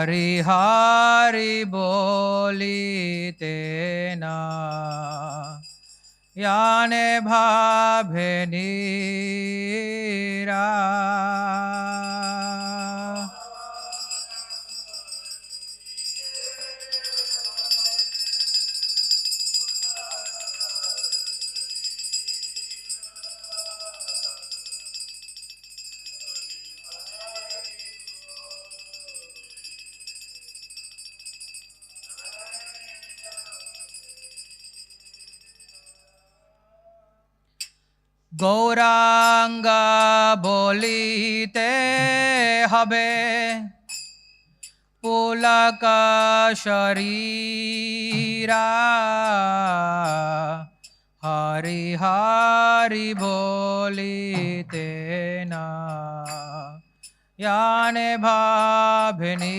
Hari Hari bolite na Yane bhave nira Gauranga bolite habe Pulaka sharira Hari Hari bolite na Yane bhavinira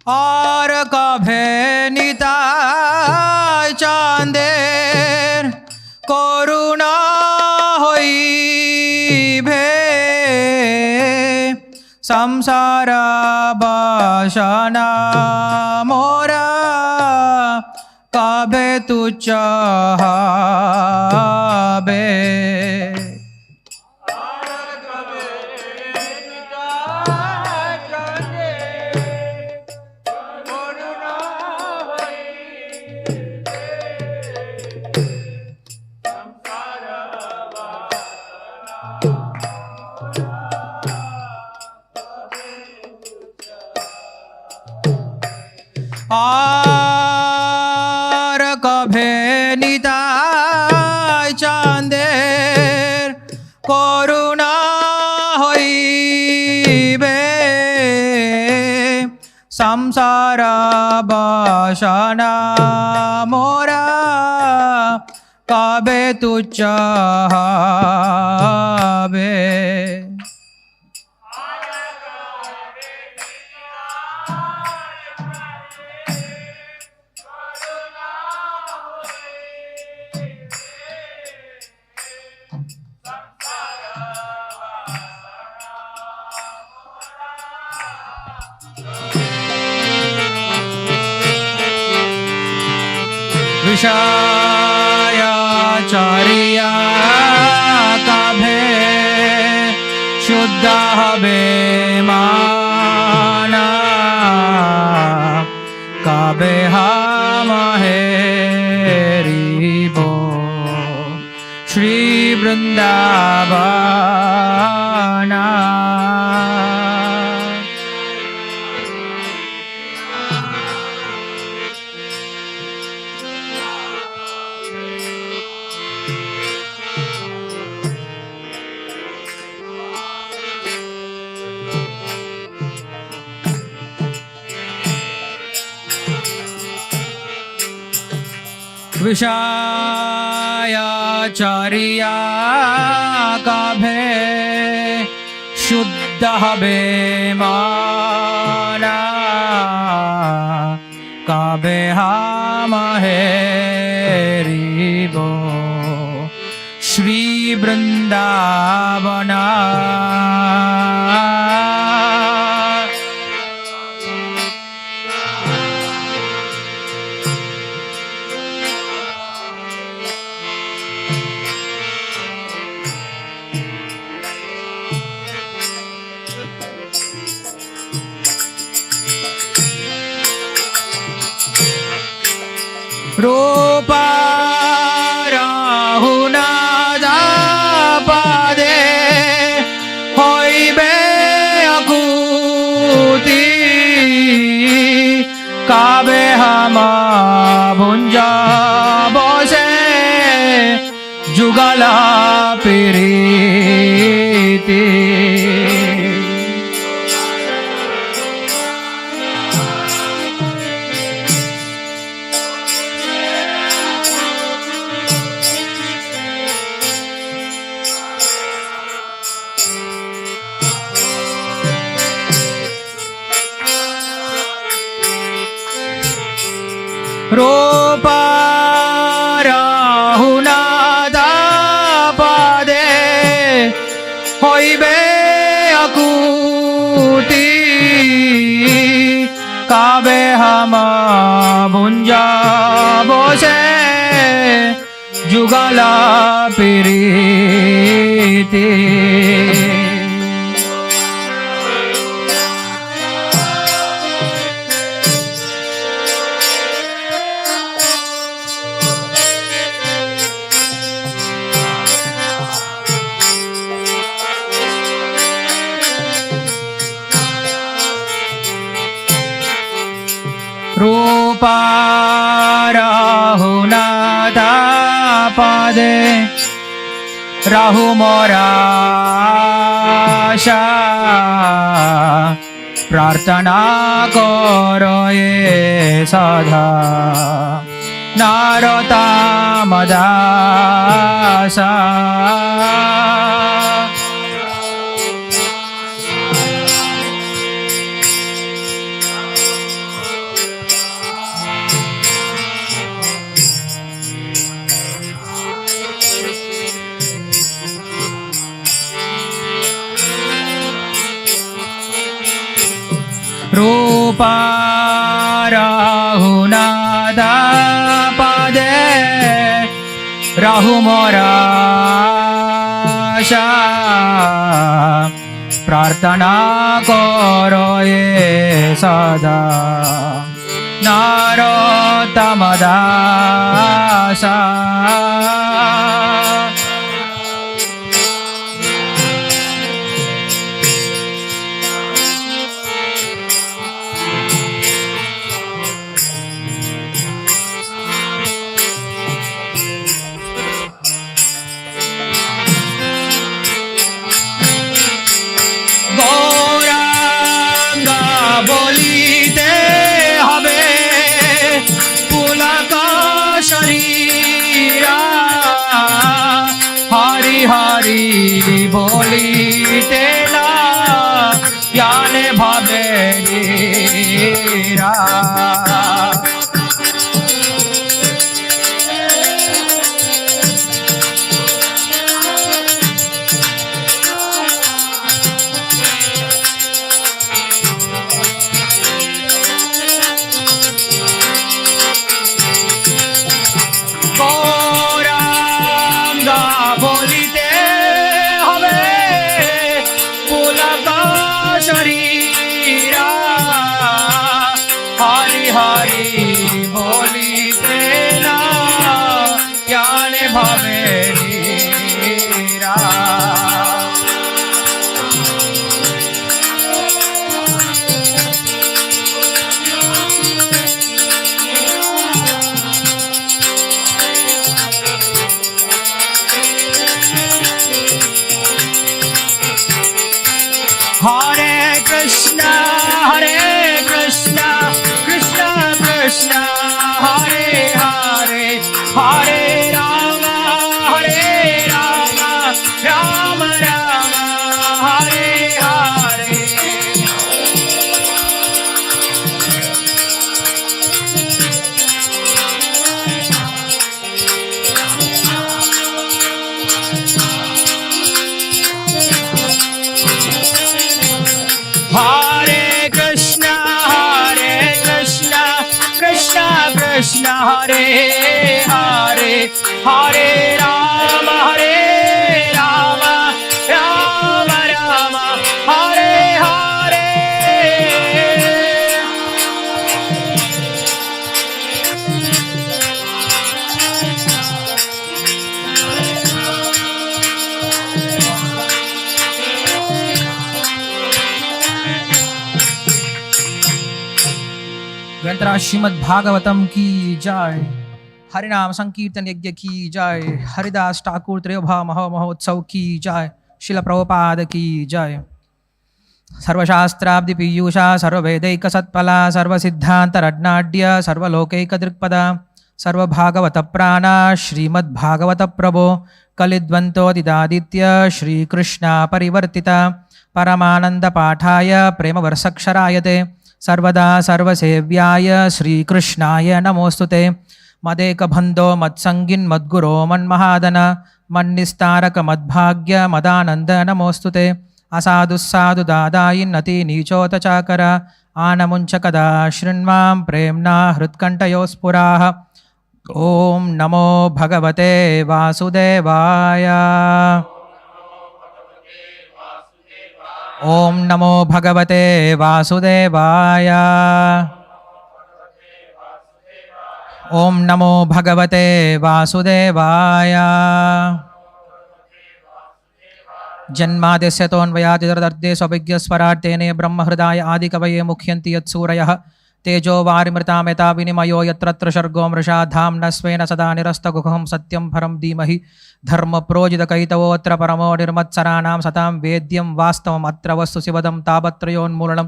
और कभे निताय चांदेर करुणा হইবে संसार बासना मोरा कभे तुच्छ হবে আর কভে নিতাই চাঁদের করুণা হইবে সংসার বাসনা মোরা কবে তুচ্ছ হবে विषयाचारिया कभे शुद्ध হবে माना कभे हम हेरिबो श्री वृंदावना विषयाचारिया कभे शुद्ध হবে माना कभे हम हेरिबो श्री वृंदावना रूपा राहुना पादे হইবে আকুতি কাবে হামা ভুঞ্জা বসে যুগলা প্রীতি रूपा राहुनाथापदे হইবে আকুতি কাবে হামা ভুঞ্জা বসে যুগলা প্রীতি रूपा राहुनाथापदे राहु मोरा आशा प्रार्थना करो ये सदा नारतामदासा रूपा राहुनाथापदे राहु मोरा आशा प्रार्थना करो ये सदा नारतमदासा বলিতে হবে পুলকা শরীরা হরি হরি বলিতে না জ্ঞানে ভাবে রা Hare Krishna, Krishna Krishna, Hare Hare, Hare Rama, Rama Rama, Hare Hare. Hare Krishna, Krishna Hare Hare, Hare Rama, Rama Rama, Hare Hare. ग्रंथराज Shrimad Bhagavatam की जय, हरिनाम संकीर्तन यज्ञ की जय, हरिदास ठाकुर त्रयोभा महोत्सव की जय, शिल प्रभुपाद की जय। सर्वशास्त्राब्धि पीयूषा सर्ववेदैक सत्फला सर्वसिद्धान्तरत्नाढ्य सर्वलोकैक दृक्पदा सर्वभागवत प्राणा श्रीमद्भागवत प्रभो कलिद्वन्तोदिदादित्य श्रीकृष्णा परिवर्तिता परमानंद पाठाय प्रेम वर्षक्षरायते सर्वदा सर्वसेव्याय श्रीकृष्णाय नमोऽस्तुते मदेकबन्धो मत्सङ्गिन् मद्गुरो मन्महादन मन्निस्तारक मद्भाग्य मदानन्द नमोऽस्तुते असाधुस्साधु दादायिन्नति नीचोतचाकर आनमुञ्च कदा शृण्वां प्रेम्णा हृत्कण्ठयोस्फुराः ॐ नमो भगवते वासुदेवाय ॐ नमो भगवते वासुदेवाय ॐ नमो भगवते वासुदेवाय जन्माद्यस्य तोऽन्वयादितरतर्थे स्वभिज्ञस्वराट्तेने ब्रह्महृदाय आदिकवये मुह्यन्ति यत्सूरयः तेजो वारिमृतां यथा विनिमयो यत्र सर्गो मृषा धाम्ना स्वेन सदा निरस्तगुहं सत्यं परं धीमहि धर्मप्रोजितकैतवोऽत्र परमो निर्मत्सराणां सतां वेद्यं वास्तवम् अत्र वस्तु शिवदं तापत्रयोन्मूलनं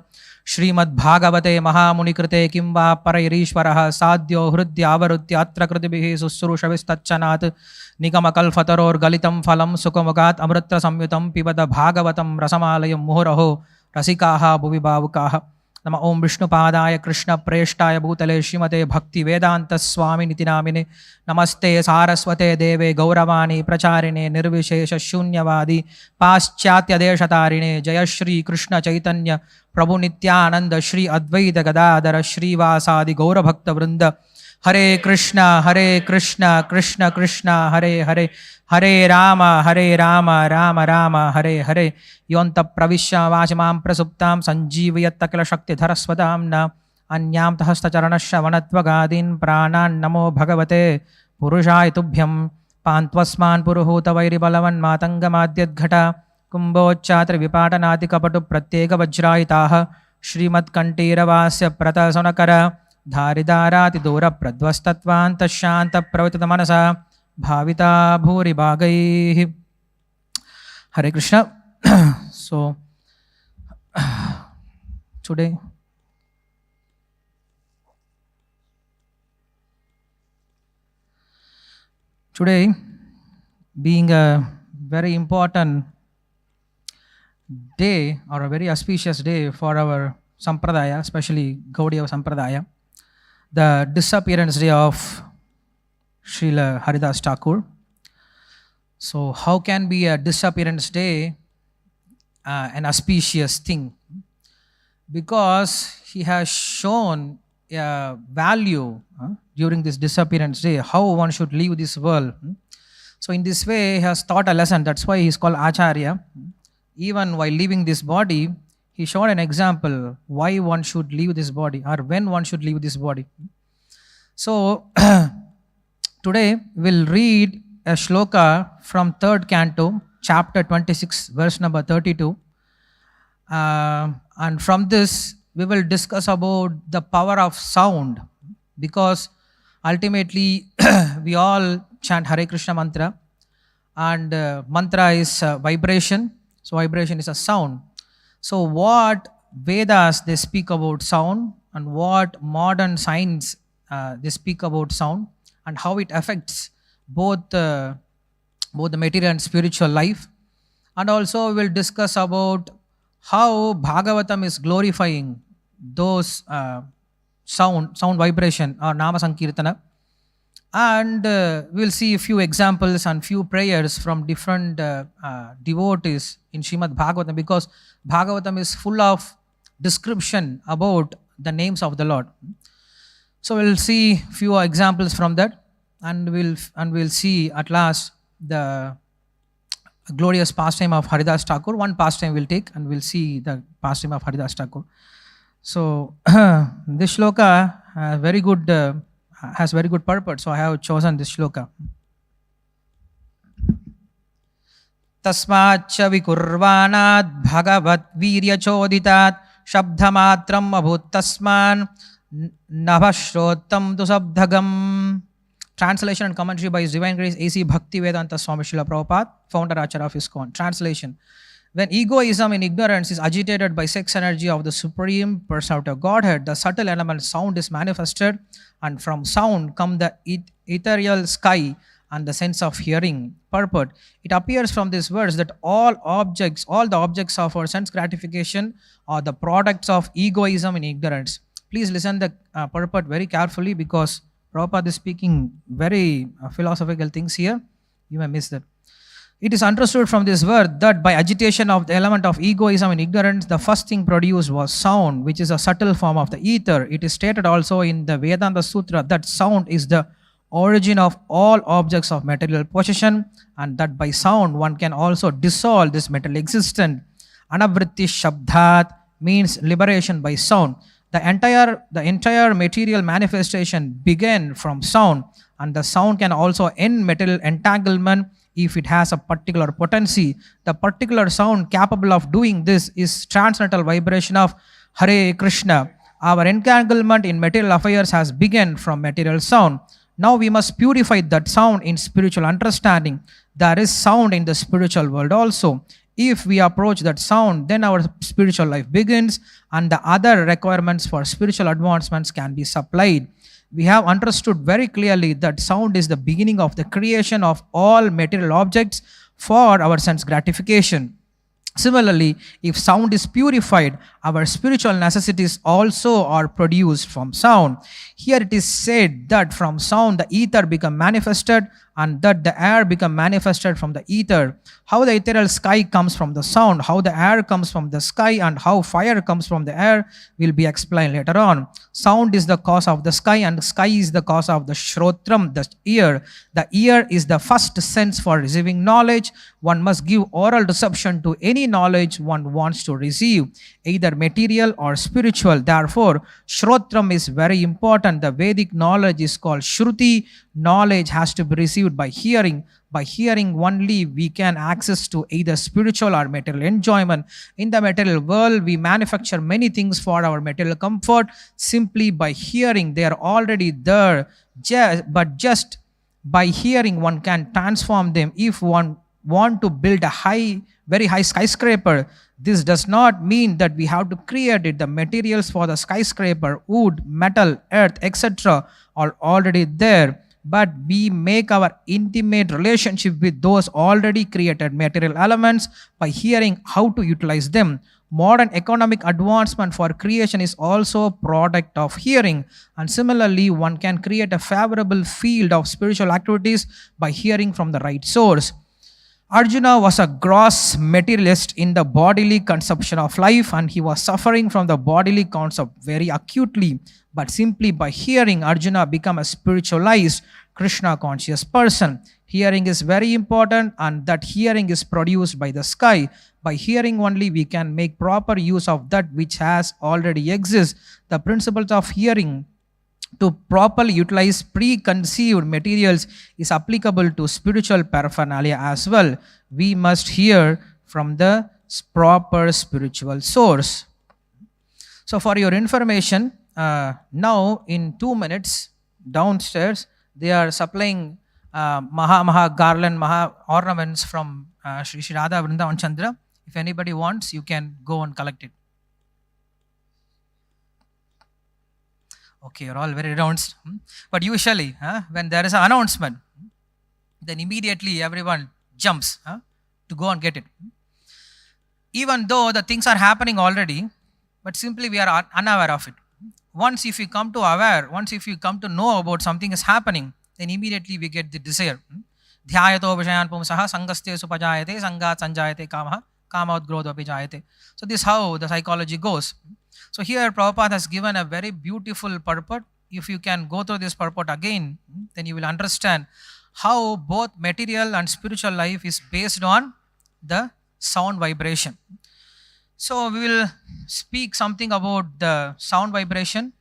श्रीमद्भागवते महामुनिकृते किं वा परैरीश्वरः साध्यो हृद्यावरुत्यात्र कृतिभिः शुश्रूषविस्तच्छनात् निगमकल्पतरोर्गलितं फलं सुखमुखात् अमृतसंयुतं पिबत भागवतं रसमालयं मुहुरहो रसिकाः भुवि भावुकाः नम ओं विष्णुपादाय कृष्णप्रेष्ठाय भूतले श्रीमते भक्तिवेदान्तस्वामिनिति नामिने नमस्ते सारस्वते देवे गौरवाणी प्रचारिणे निर्विशेषशून्यवादी पाश्चात्यदेशतारिणे जय श्री कृष्ण चैतन्य प्रभु नित्यानंद श्री अद्वैत गदाधर श्रीवासादि गौरभक्तवृंद हरे कृष्ण कृष्ण कृष्ण हरे हरे हरे राम राम राम हरे हरे योऽन्तः प्रविश्य वाचमां प्रसुप्तां सञ्जीवयत्तकिलशक्तिधरस्वदाम्ना अन्यां हस्तचरणश्रवणत्वगादीन् प्राणान् नमो भगवते पुरुषाय तुभ्यं पान्त्वस्मान् पुरुहूतवैरिबलवन्मातङ्गमाद्यद्घटा कुम्भोच्चात्रिविपाटनादिकपटुप्रत्येकवज्रायिताः श्रीमत्कण्ठीरवास्य प्रतसुनकर धारिदारातिदूरप्रध्वस्तत्वान्तशान्तप्रवृतमनसा भाविता भूरि भागैः Hare Krishna. So today being a very important day or a very auspicious day for our sampradaya, especially Gaudiya Sampradaya, the disappearance day of Srila Haridas Thakur. So how can be a disappearance day an auspicious thing? Because he has shown a value during this disappearance day, how one should leave this world. So in this way he has taught a lesson. That's why he is called Acharya. Even while leaving this body, he showed an example why one should leave this body or when one should leave this body. So today we'll read a shloka from 3rd canto, chapter 26, verse number 32. And from this, we will discuss about the power of sound, because ultimately we all chant HareKrishna mantra, and mantra is vibration. So vibration is a sound. So what Vedas they speak about sound, and what modern science they speak about sound, and how it affects both the material and spiritual life. And also we will discuss about how Bhagavatam is glorifying those sound vibration or Nama Sankirtana. And we will see a few examples and few prayers from different devotees in Srimad Bhagavatam, because Bhagavatam is full of description about the names of the Lord. So we will see few examples from that, and we'll see at last the glorious pastime of Haridas Thakur. One pastime we'll take, and we'll see the pastime of Haridas Thakur. So this shloka has very good purport. So I have chosen this shloka. Tasmacha vikurvanat bhagavat virya choditat shabdhamatram abhut tasman nabhashrotam tu sabdhagam. Translation and commentary by His Divine Grace A.C. Bhaktivedanta Swami Srila Prabhupada, founder Acharya of ISKCON. Translation: when egoism in ignorance is agitated by sex energy of the Supreme Personality of Godhead, the subtle element sound is manifested, and from sound come the ethereal sky and the sense of hearing. Purport. It appears from this verse that all the objects of our sense gratification are the products of egoism and ignorance. Please listen the purport very carefully, because Prabhupada is speaking very philosophical things here. You may miss that. It is understood from this word that by agitation of the element of egoism and ignorance, the first thing produced was sound, which is a subtle form of the ether. It is stated also in the Vedanta Sutra that sound is the origin of all objects of material possession, and that by sound one can also dissolve this material existence. Anavritti Shabdat means liberation by sound. The entire material manifestation began from sound, and the sound can also end material entanglement if it has a particular potency. The particular sound capable of doing this is transcendental vibration of HareKrishna. Our entanglement in material affairs has begun from material sound. Now we must purify that sound in spiritual understanding. There is sound in the spiritual world also. If we approach that sound, then our spiritual life begins, and the other requirements for spiritual advancements can be supplied. We have understood very clearly that sound is the beginning of the creation of all material objects for our sense gratification. Similarly, if sound is purified, our spiritual necessities also are produced from sound. Here it is said that from sound the ether become manifested, and that the air become manifested from the ether. How the ethereal sky comes from the sound, how the air comes from the sky, and how fire comes from the air will be explained later on. Sound is the cause of the sky, and sky is the cause of the shrotram, the ear. The ear is the first sense for receiving knowledge. One must give oral reception to any knowledge one wants to receive, either material or spiritual. Therefore, shrotram is very important. The Vedic knowledge is called Shruti. Knowledge has to be received by hearing. By hearing only we can access to either spiritual or material enjoyment. In the material world, we manufacture many things for our material comfort. Simply by hearing, they are already there. But just by hearing, one can transform them. If one want to build a very high skyscraper, this does not mean that we have to create it. The materials for the skyscraper, wood, metal, earth, etc. are already there. But we make our intimate relationship with those already created material elements by hearing how to utilize them. Modern economic advancement for creation is also a product of hearing. And similarly, one can create a favorable field of spiritual activities by hearing from the right source. Arjuna was a gross materialist in the bodily conception of life, and he was suffering from the bodily concept very acutely. But simply by hearing, Arjuna became a spiritualized, Krishna conscious person. Hearing is very important, and that hearing is produced by the sky. By hearing only we can make proper use of that which has already exists. The principles of hearing to properly utilize preconceived materials is applicable to spiritual paraphernalia as well. We must hear from the proper spiritual source. So for your information, now in 2 minutes downstairs they are supplying Maha garland, Maha ornaments from Sri Radha Vrindavan Chandra. If anybody wants, you can go and collect it. Okay, you're all very renounced. But usually, when there is an announcement, then immediately everyone jumps to go and get it. Even though the things are happening already, but simply we are unaware of it. Once if you come to know about something is happening, then immediately we get the desire. Dhyayato vishayan pumsaha sangaste supajayate sangat sanjayate kamaha kamaut grodvapi jayate. So this is how the psychology goes. So here Prabhupada has given a very beautiful purport. If you can go through this purport again, then you will understand how both material and spiritual life is based on the sound vibration. So we will speak something about the sound vibration,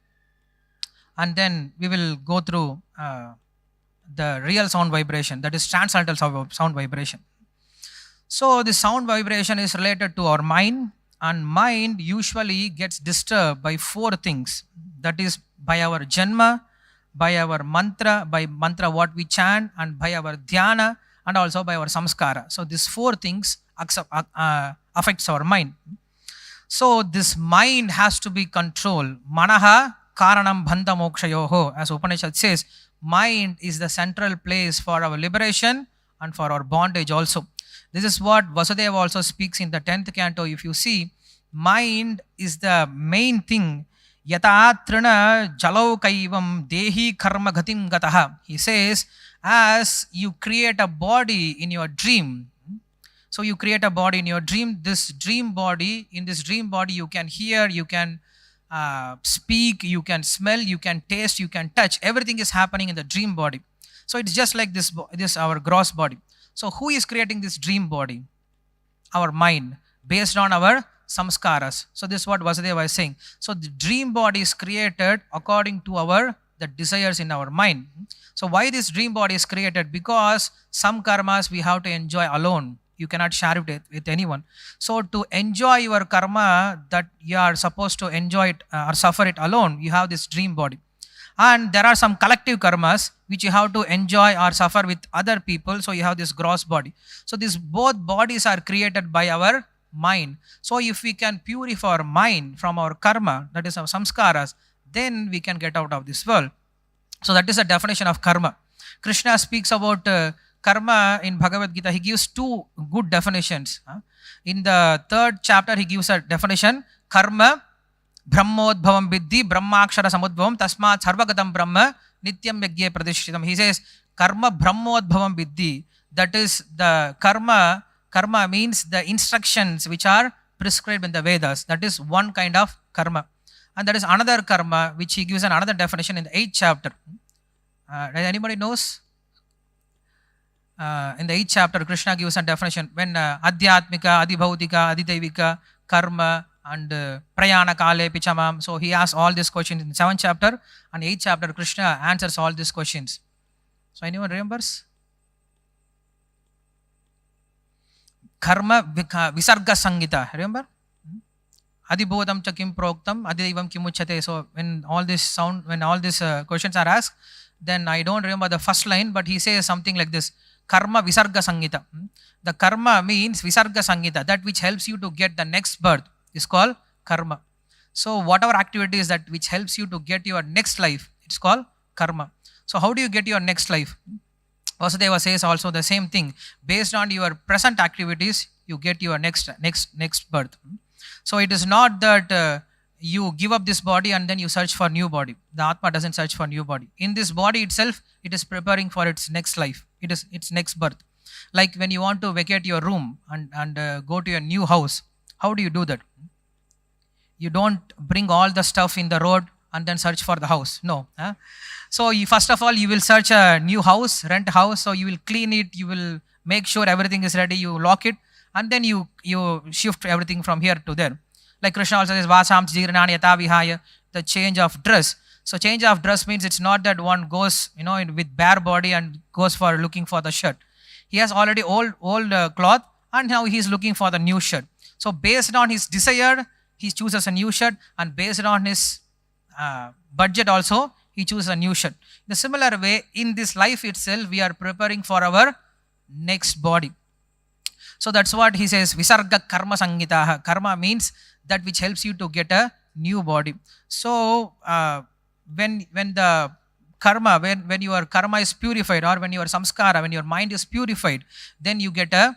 and then we will go through the real sound vibration, that is transcendental sound vibration. So the sound vibration is related to our mind, and mind usually gets disturbed by 4 things. That is by our janma, by our mantra, by mantra what we chant, and by our dhyana, and also by our samskara. So these 4 things affects our mind. So this mind has to be controlled. Manaha karanam bandha mokshayoho. As Upanishad says, mind is the central place for our liberation and for our bondage also. This is what Vasudeva also speaks in the 10th canto. If you see, mind is the main thing. Yata trina jalau kaivam dehi karma gatim gataha. He says, as you create a body in your dream, so you create a body in your dream, this dream body, in this dream body you can hear, you can speak, you can smell, you can taste, you can touch. Everything is happening in the dream body. So it's just like this our gross body. So who is creating this dream body? Our mind, based on our samskaras. So this is what Vasudeva is saying. So the dream body is created according to the desires in our mind. So why this dream body is created? Because some karmas we have to enjoy alone. You cannot share it with anyone. So to enjoy your karma that you are supposed to enjoy it or suffer it alone, you have this dream body. And there are some collective karmas which you have to enjoy or suffer with other people. So you have this gross body. So these both bodies are created by our mind. So if we can purify our mind from our karma, that is our samskaras, then we can get out of this world. So that is the definition of karma. Krishna speaks about karma in Bhagavad Gita. He gives two good definitions. In the 3rd chapter, he gives a definition: karma brahmodbhavam viddhi brahmakshara samudbhavam tasmat sarvagatam brahma nityam yagye pradishritam. He says karma brahmodbhavam viddhi. That is the karma. Karma means the instructions which are prescribed in the Vedas. That is one kind of karma. And there is another karma which he gives another definition in the 8th chapter. Anybody knows? In the 8th chapter, Krishna gives a definition when adhyatmika, adhibhautika, adhidevika, karma and prayana kale pichamam. So he asks all these questions in the 7th chapter, and 8th chapter Krishna answers all these questions. So anyone remembers? Karma visarga sangita. Remember? Adibodham cha kim proktam, adidevam kimuchate. So when all these questions are asked, then I don't remember the first line, but he says something like this: karma visarga sangita. The karma means visarga sangita, that which helps you to get the next birth is called karma. So whatever activity is that which helps you to get your next life, it's called karma. So how do you get your next life? Vasudeva says also the same thing. Based on your present activities, you get your next birth. So it is not that you give up this body and then you search for new body. The Atma doesn't search for new body. In this body itself, it is preparing for its next life. It is its next birth. Like when you want to vacate your room and go to your new house, how do you do that? You don't bring all the stuff in the road and then search for the house. No. So first of all, you will search a new house, rent a house. So you will clean it. You will make sure everything is ready. You lock it. And then you shift everything from here to there. Like Krishna also says, Vasam Jirnani Yata Vihaya, the change of dress. So change of dress means it's not that one goes, with bare body and goes for looking for the shirt. He has already old cloth and now he's looking for the new shirt. So based on his desire, he chooses a new shirt, and based on his budget also, he chooses a new shirt. In a similar way, in this life itself, we are preparing for our next body. So that's what he says, Visarga karma sangitaha. Karma means that which helps you to get a new body. So when the karma, when your karma is purified, or when your samskara, when your mind is purified, then you get a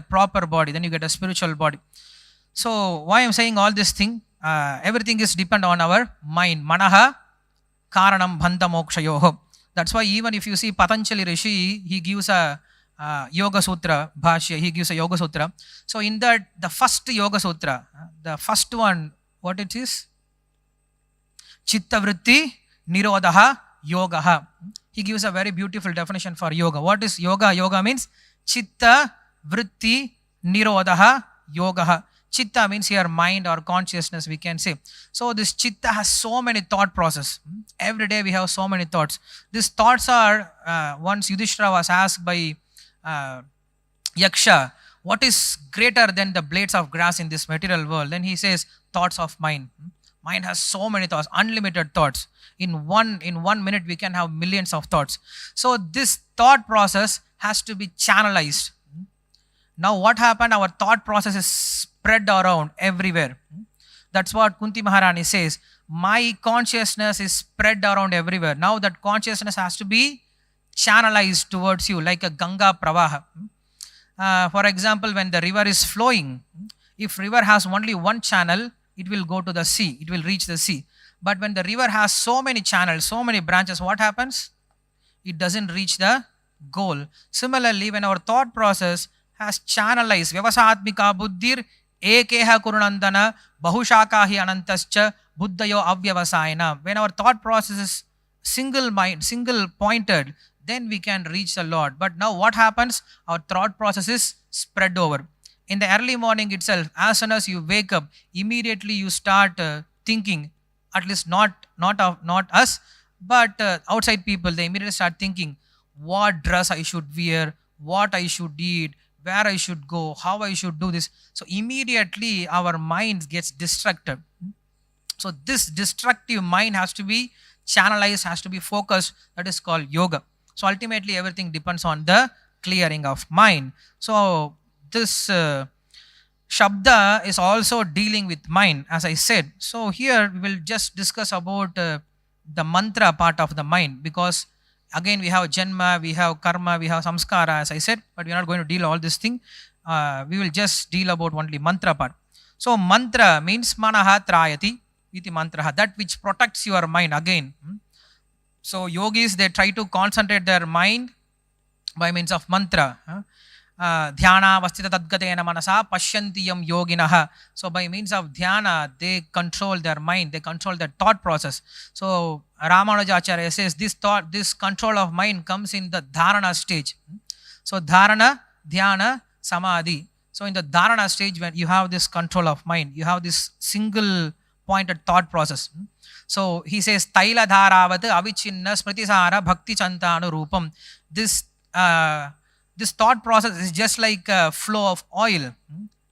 proper body, then you get a spiritual body. So why I'm saying all this thing, everything is depend on our mind. Manaha karanam bandha mokshayoho. That's why even if you see Patanjali Rishi, he gives a Yoga Sutra Bhashya, he gives a Yoga Sutra. So in that, the first Yoga Sutra, the first one, what it is? Chitta Vritti Nirodha Yogaha. He gives a very beautiful definition for yoga. What is yoga? Yoga means Chitta Vritti Nirodha Yogaha. Chitta means here mind or consciousness, we can say. So this chitta has so many thought process. Every day we have so many thoughts. These thoughts are, once Yudhishthira was asked by Yaksha, what is greater than the blades of grass in this material world? Then he says, thoughts of mind. Mind has so many thoughts, unlimited thoughts. In one minute, we can have millions of thoughts. So this thought process has to be channelized. Now what happened? Our thought process is spread around everywhere. That's what Kunti Maharani says. my consciousness is spread around everywhere. Now that consciousness has to be channelized towards you like a Ganga Pravaha. For example, when the river is flowing, if river has only one channel, it will go to the sea, it will reach the sea. But when the river has so many channels, so many branches, what happens? It doesn't reach the goal. Similarly, when our thought process has channelized, Vyavasatmika buddhir ekeha kurunandana bahushakahi anantascha buddhayo avyavasayana. When our thought process is single mind, single pointed, then we can reach the Lord. But now what happens? Our thought process is spread over. In the early morning itself, as soon as you wake up, immediately you start thinking, at least not us, but outside people, they immediately start thinking what dress I should wear, what I should eat, where I should go, how I should do this. So immediately our mind gets distracted. So this destructive mind has to be channelized, has to be focused. That is called yoga. So ultimately everything depends on the clearing of mind. So this Shabda is also dealing with mind, as I said. So here we will just discuss about the mantra part of the mind, because again we have Janma, we have Karma, we have Samskara, as I said, but we are not going to deal all this thing. We will just deal about only mantra part. So mantra means Manaha Trayati iti mantraha, that which protects your mind again. So yogis, they try to concentrate their mind by means of mantra. Dhyana vastita tadgatena manasa pashyantiyam yoginaha. So by means of dhyana, they control their mind, they control their thought process. So Ramanujacharya says this control of mind comes in the dharana stage. So dharana, dhyana, samadhi. So in the dharana stage, when you have this control of mind, you have this single pointed thought process. So he says, Taila dharavat avichinna smritisara bhakti chantanu rupam. This thought process is just like a flow of oil.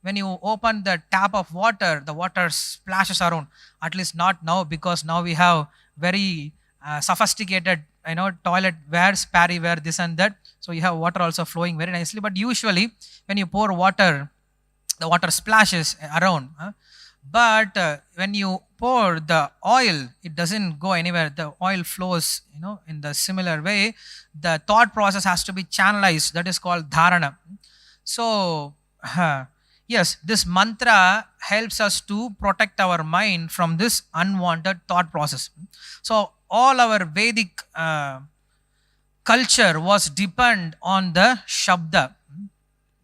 When you open the tap of water, the water splashes around. At least not now, because now we have very sophisticated, toilet wares, parryware, this and that. So you have water also flowing very nicely. But usually, when you pour water, the water splashes around. But when you pour the oil, it doesn't go anywhere. The oil flows, in the similar way. The thought process has to be channelized. That is called dharana. So, yes, this mantra helps us to protect our mind from this unwanted thought process. So, all our Vedic culture was depend on the Shabda.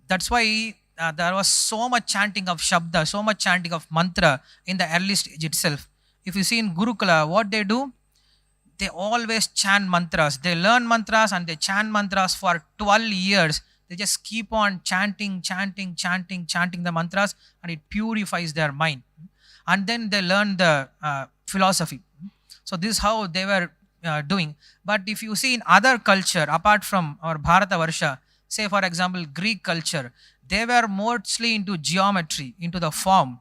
That's why there was so much chanting of Shabda, so much chanting of mantra in the early stage itself. If you see in Gurukula, what they do, they always chant mantras. They learn mantras and they chant mantras for 12 years. They just keep on chanting the mantras, and it purifies their mind. And then they learn the philosophy. So this is how they were doing. But if you see in other culture, apart from our Bharata Varsha, say for example Greek culture, they were mostly into geometry, into the form.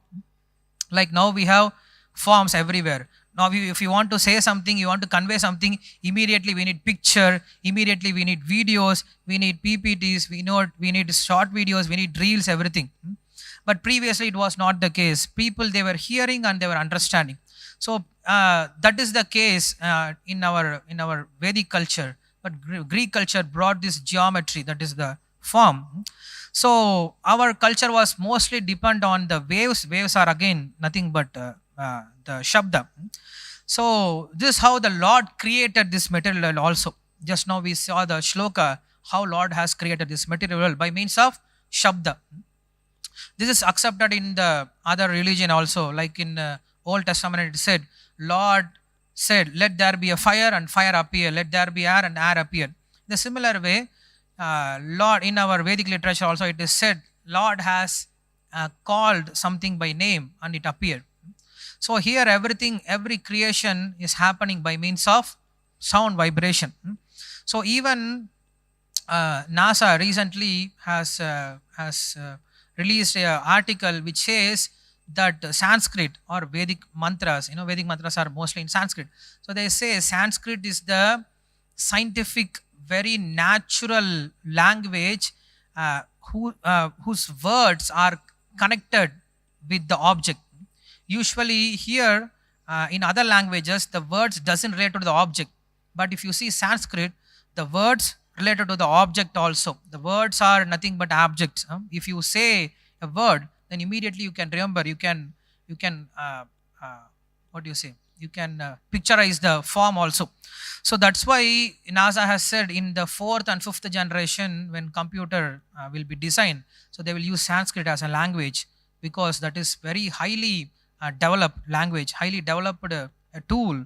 Like now we have forms everywhere. Now if you want to say something, you want to convey something, immediately we need picture, immediately we need videos, we need PPTs, we need short videos, we need reels, everything. But previously it was not the case. People, they were hearing and they were understanding. So that is the case in our Vedic culture. But Greek culture brought this geometry, that is the form. So our culture was mostly depend on the waves. Waves are again nothing but the Shabda. So this is how the Lord created this material also. Just now we saw the shloka, how Lord has created this material by means of Shabda. This is accepted in the other religion also. Like in Old Testament it said, Lord said, let there be a fire and fire appear. Let there be air and air appear. The similar way, Lord, in our Vedic literature also it is said, Lord has called something by name and it appeared. So here every creation is happening by means of sound vibration. So even NASA recently has released an article which says that Sanskrit or Vedic mantras, Vedic mantras are mostly in Sanskrit. So they say Sanskrit is the scientific, very natural language whose words are connected with the object. Usually here in other languages, the words doesn't relate to the object. But if you see Sanskrit, the words related to the object also. The words are nothing but objects. If you say a word, then immediately you can remember. Uh, what do you say? You can picturize the form also. So that's why NASA has said in the fourth and fifth generation, when computer will be designed, so they will use Sanskrit as a language, because that is very highly developed language, highly developed a tool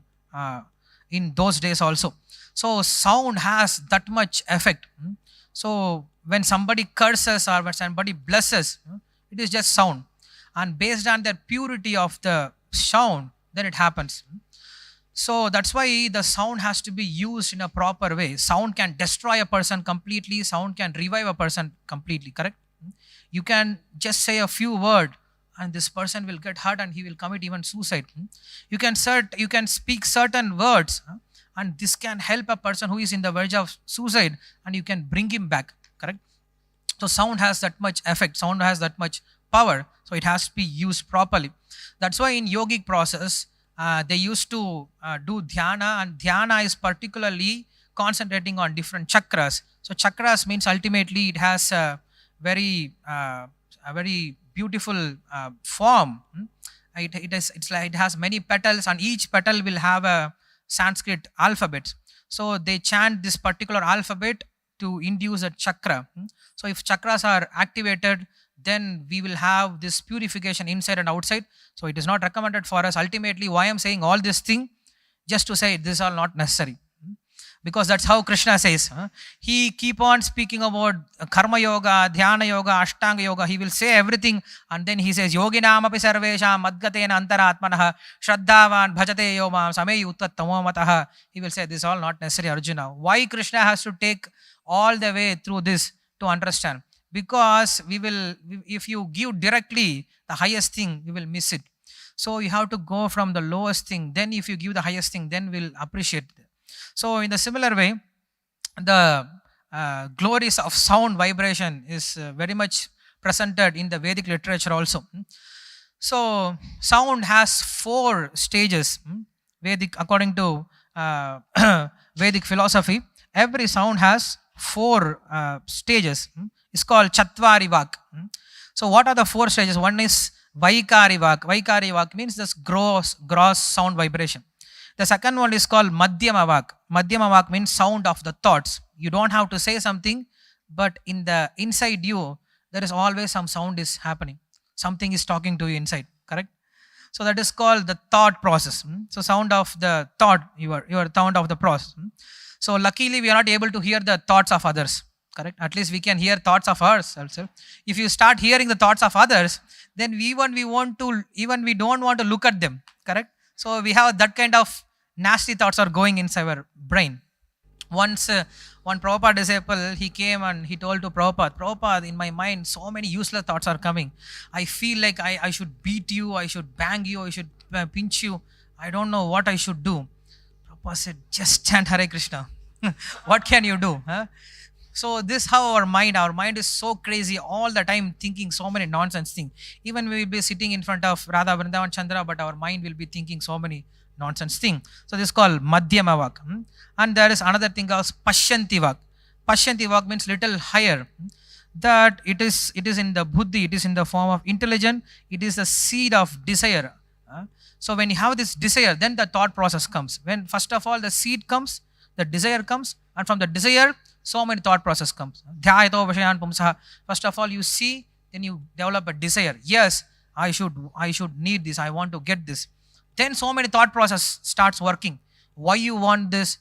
in those days also. So sound has that much effect. So when somebody curses or when somebody blesses, it is just sound, and based on the purity of the sound, then it happens. So that's why the sound has to be used in a proper way. Sound can destroy a person completely. Sound can revive a person completely. Correct? You can just say a few words, and this person will get hurt and he will commit even suicide. You can speak certain words, and this can help a person who is in the verge of suicide, and you can bring him back. Correct? So sound has that much effect. Sound has that much power. So it has to be used properly. That's why in yogic process, they used to do dhyana, and dhyana is particularly concentrating on different chakras. So chakras means ultimately it has a very beautiful form. It has many petals, and each petal will have a Sanskrit alphabet. So they chant this particular alphabet to induce a chakra. So if chakras are activated, then we will have this purification inside and outside. So it is not recommended for us. Ultimately, why I'm saying all this thing, just to say this is all not necessary, because that's how Krishna says. He keep on speaking about karma yoga, dhyana yoga, ashtanga yoga. He will say everything, and then he says yoginam api sarvesham madgatena antaratmanah shraddhavan bhajate yomam samay uttattamamataha. He will say this is all not necessary, Arjuna. Why Krishna has to take all the way through this to understand? Because if you give directly the highest thing, you will miss it. So you have to go from the lowest thing. Then if you give the highest thing, then we'll appreciate it. So in the similar way, the glories of sound vibration is very much presented in the Vedic literature also. So sound has 4 stages. According to Vedic philosophy, every sound has 4 stages. It's called Chatvari Vak. So what are the 4 stages? One is Vaikari Vak. Vaikari Vak means this gross sound vibration. The second one is called Madhyama Vak. Madhyama Vak means sound of the thoughts. You don't have to say something, but in the inside you, there is always some sound is happening. Something is talking to you inside. Correct? So that is called the thought process. So sound of the thought, your sound of the process. So luckily we are not able to hear the thoughts of others. Correct? At least we can hear thoughts of ourselves. If you start hearing the thoughts of others, then we don't want to look at them. Correct? So we have that kind of nasty thoughts are going inside our brain. Once one Prabhupada disciple, he came and he told to Prabhupada, in my mind so many useless thoughts are coming. I feel like I should beat you, I should bang you, I should pinch you. I don't know what I should do. Prabhupada said, just chant Hare Krishna. What can you do? So this how our mind is so crazy all the time, thinking so many nonsense things. Even we will be sitting in front of Radha, Vrindavan, Chandra, but our mind will be thinking so many nonsense thing. So this is called Madhyama Vak. And there is another thing called Pashyanti Vak. Pashyanti Vak means little higher. That it is in the buddhi, it is in the form of intelligence, it is the seed of desire. So when you have this desire, then the thought process comes. When first of all the seed comes, the desire comes, and from the desire, so many thought process comes. First of all you see, then you develop a desire. Yes, I should need this, I want to get this. Then so many thought process starts working. Why you want this?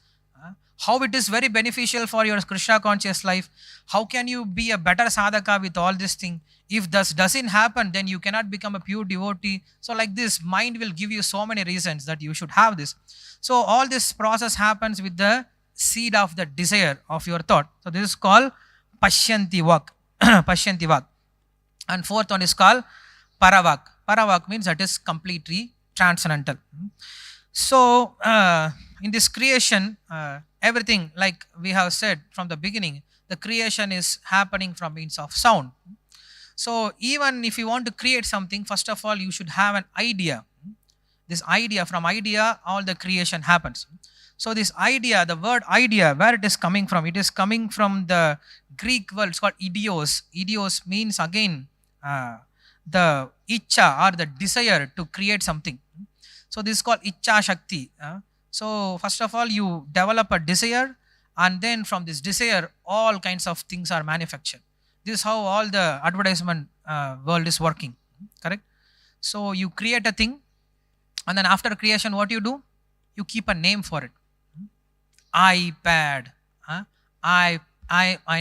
How it is very beneficial for your Krishna conscious life. How can you be a better sadhaka with all this thing? If this doesn't happen, then you cannot become a pure devotee. So like this, mind will give you so many reasons that you should have this. So all this process happens with the seed of the desire of your thought. So this is called Pashyanti Vak. Pashyanti Vak. And fourth one is called Paravak. Paravak means that is completely transcendental. So in this creation, everything, like we have said from the beginning, the creation is happening from means of sound. So even if you want to create something, first of all you should have an idea. This idea, from idea, all the creation happens. So this idea, the word idea, where it is coming from? It is coming from the Greek word. It's called idios. Idios means again the icha or the desire to create something. So this is called icha shakti. So first of all, you develop a desire, and then from this desire, all kinds of things are manufactured. This is how all the advertisement world is working. Correct? So you create a thing, and then after creation, what you do? You keep a name for it. iPad, I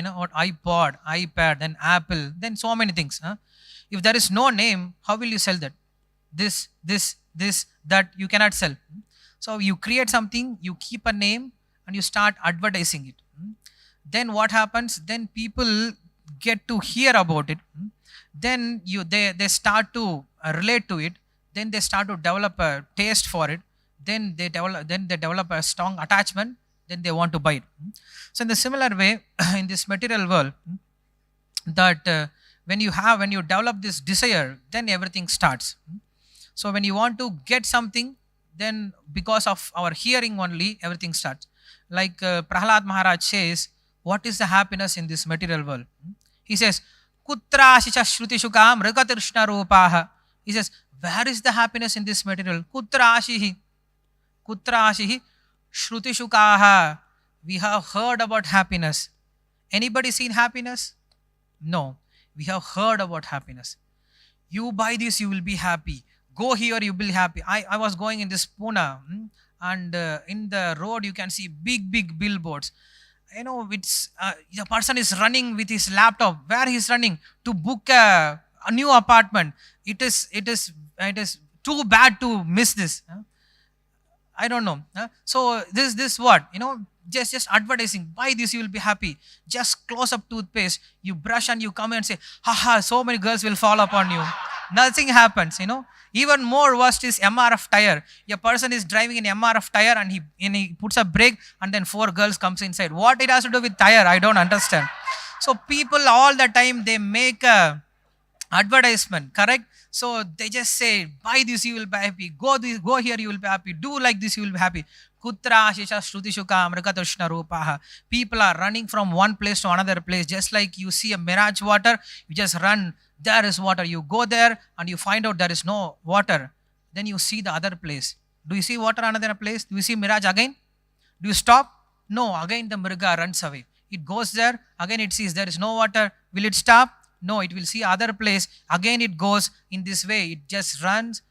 know what, iPod, iPad, then Apple, then so many things. If there is no name, how will you sell that? This, that you cannot sell. So you create something, you keep a name, and you start advertising it. Then what happens? Then people get to hear about it. Then they start to relate to it. Then they start to develop a taste for it. Then they develop a strong attachment. Then they want to buy it. So in the similar way, in this material world, that when you develop this desire, then everything starts. So when you want to get something, then because of our hearing only, everything starts. Like Prahlad Maharaj says, what is the happiness in this material world? He says, Kutra ashicha shruti shukam ragatrishna rupaha. He says, where is the happiness in this material? Kutra ashihi shruti shukaha. We have heard about happiness. Anybody seen happiness? No. We have heard about happiness. You buy this, you will be happy. Go here, you will be happy. I was going in this Pune, and in the road you can see big billboards. You know, it's the person is running with his laptop. Where he's running? To book a new apartment. It is too bad to miss this. I don't know. So this what? Just advertising. Buy this, you will be happy. Just close up toothpaste. You brush and you come and say, haha, so many girls will fall upon you. Nothing happens, Even more worst is MRF tire. A person is driving an MRF tire and he puts a brake, and then 4 girls comes inside. What it has to do with tire? I don't understand. So people all the time, they make a advertisement, correct? So they just say, buy this, you will be happy. Go here, you will be happy. Do like this, you will be happy. Kutra shisha shruti shuka amrikatushna rupaha. People are running from one place to another place. Just like you see a mirage water, you just run. There is water. You go there and you find out there is no water. Then you see the other place. Do you see water another place? Do you see mirage again? Do you stop? No. Again the mriga runs away. It goes there. Again it sees there is no water. Will it stop? No. It will see other place. Again it goes in this way. It just runs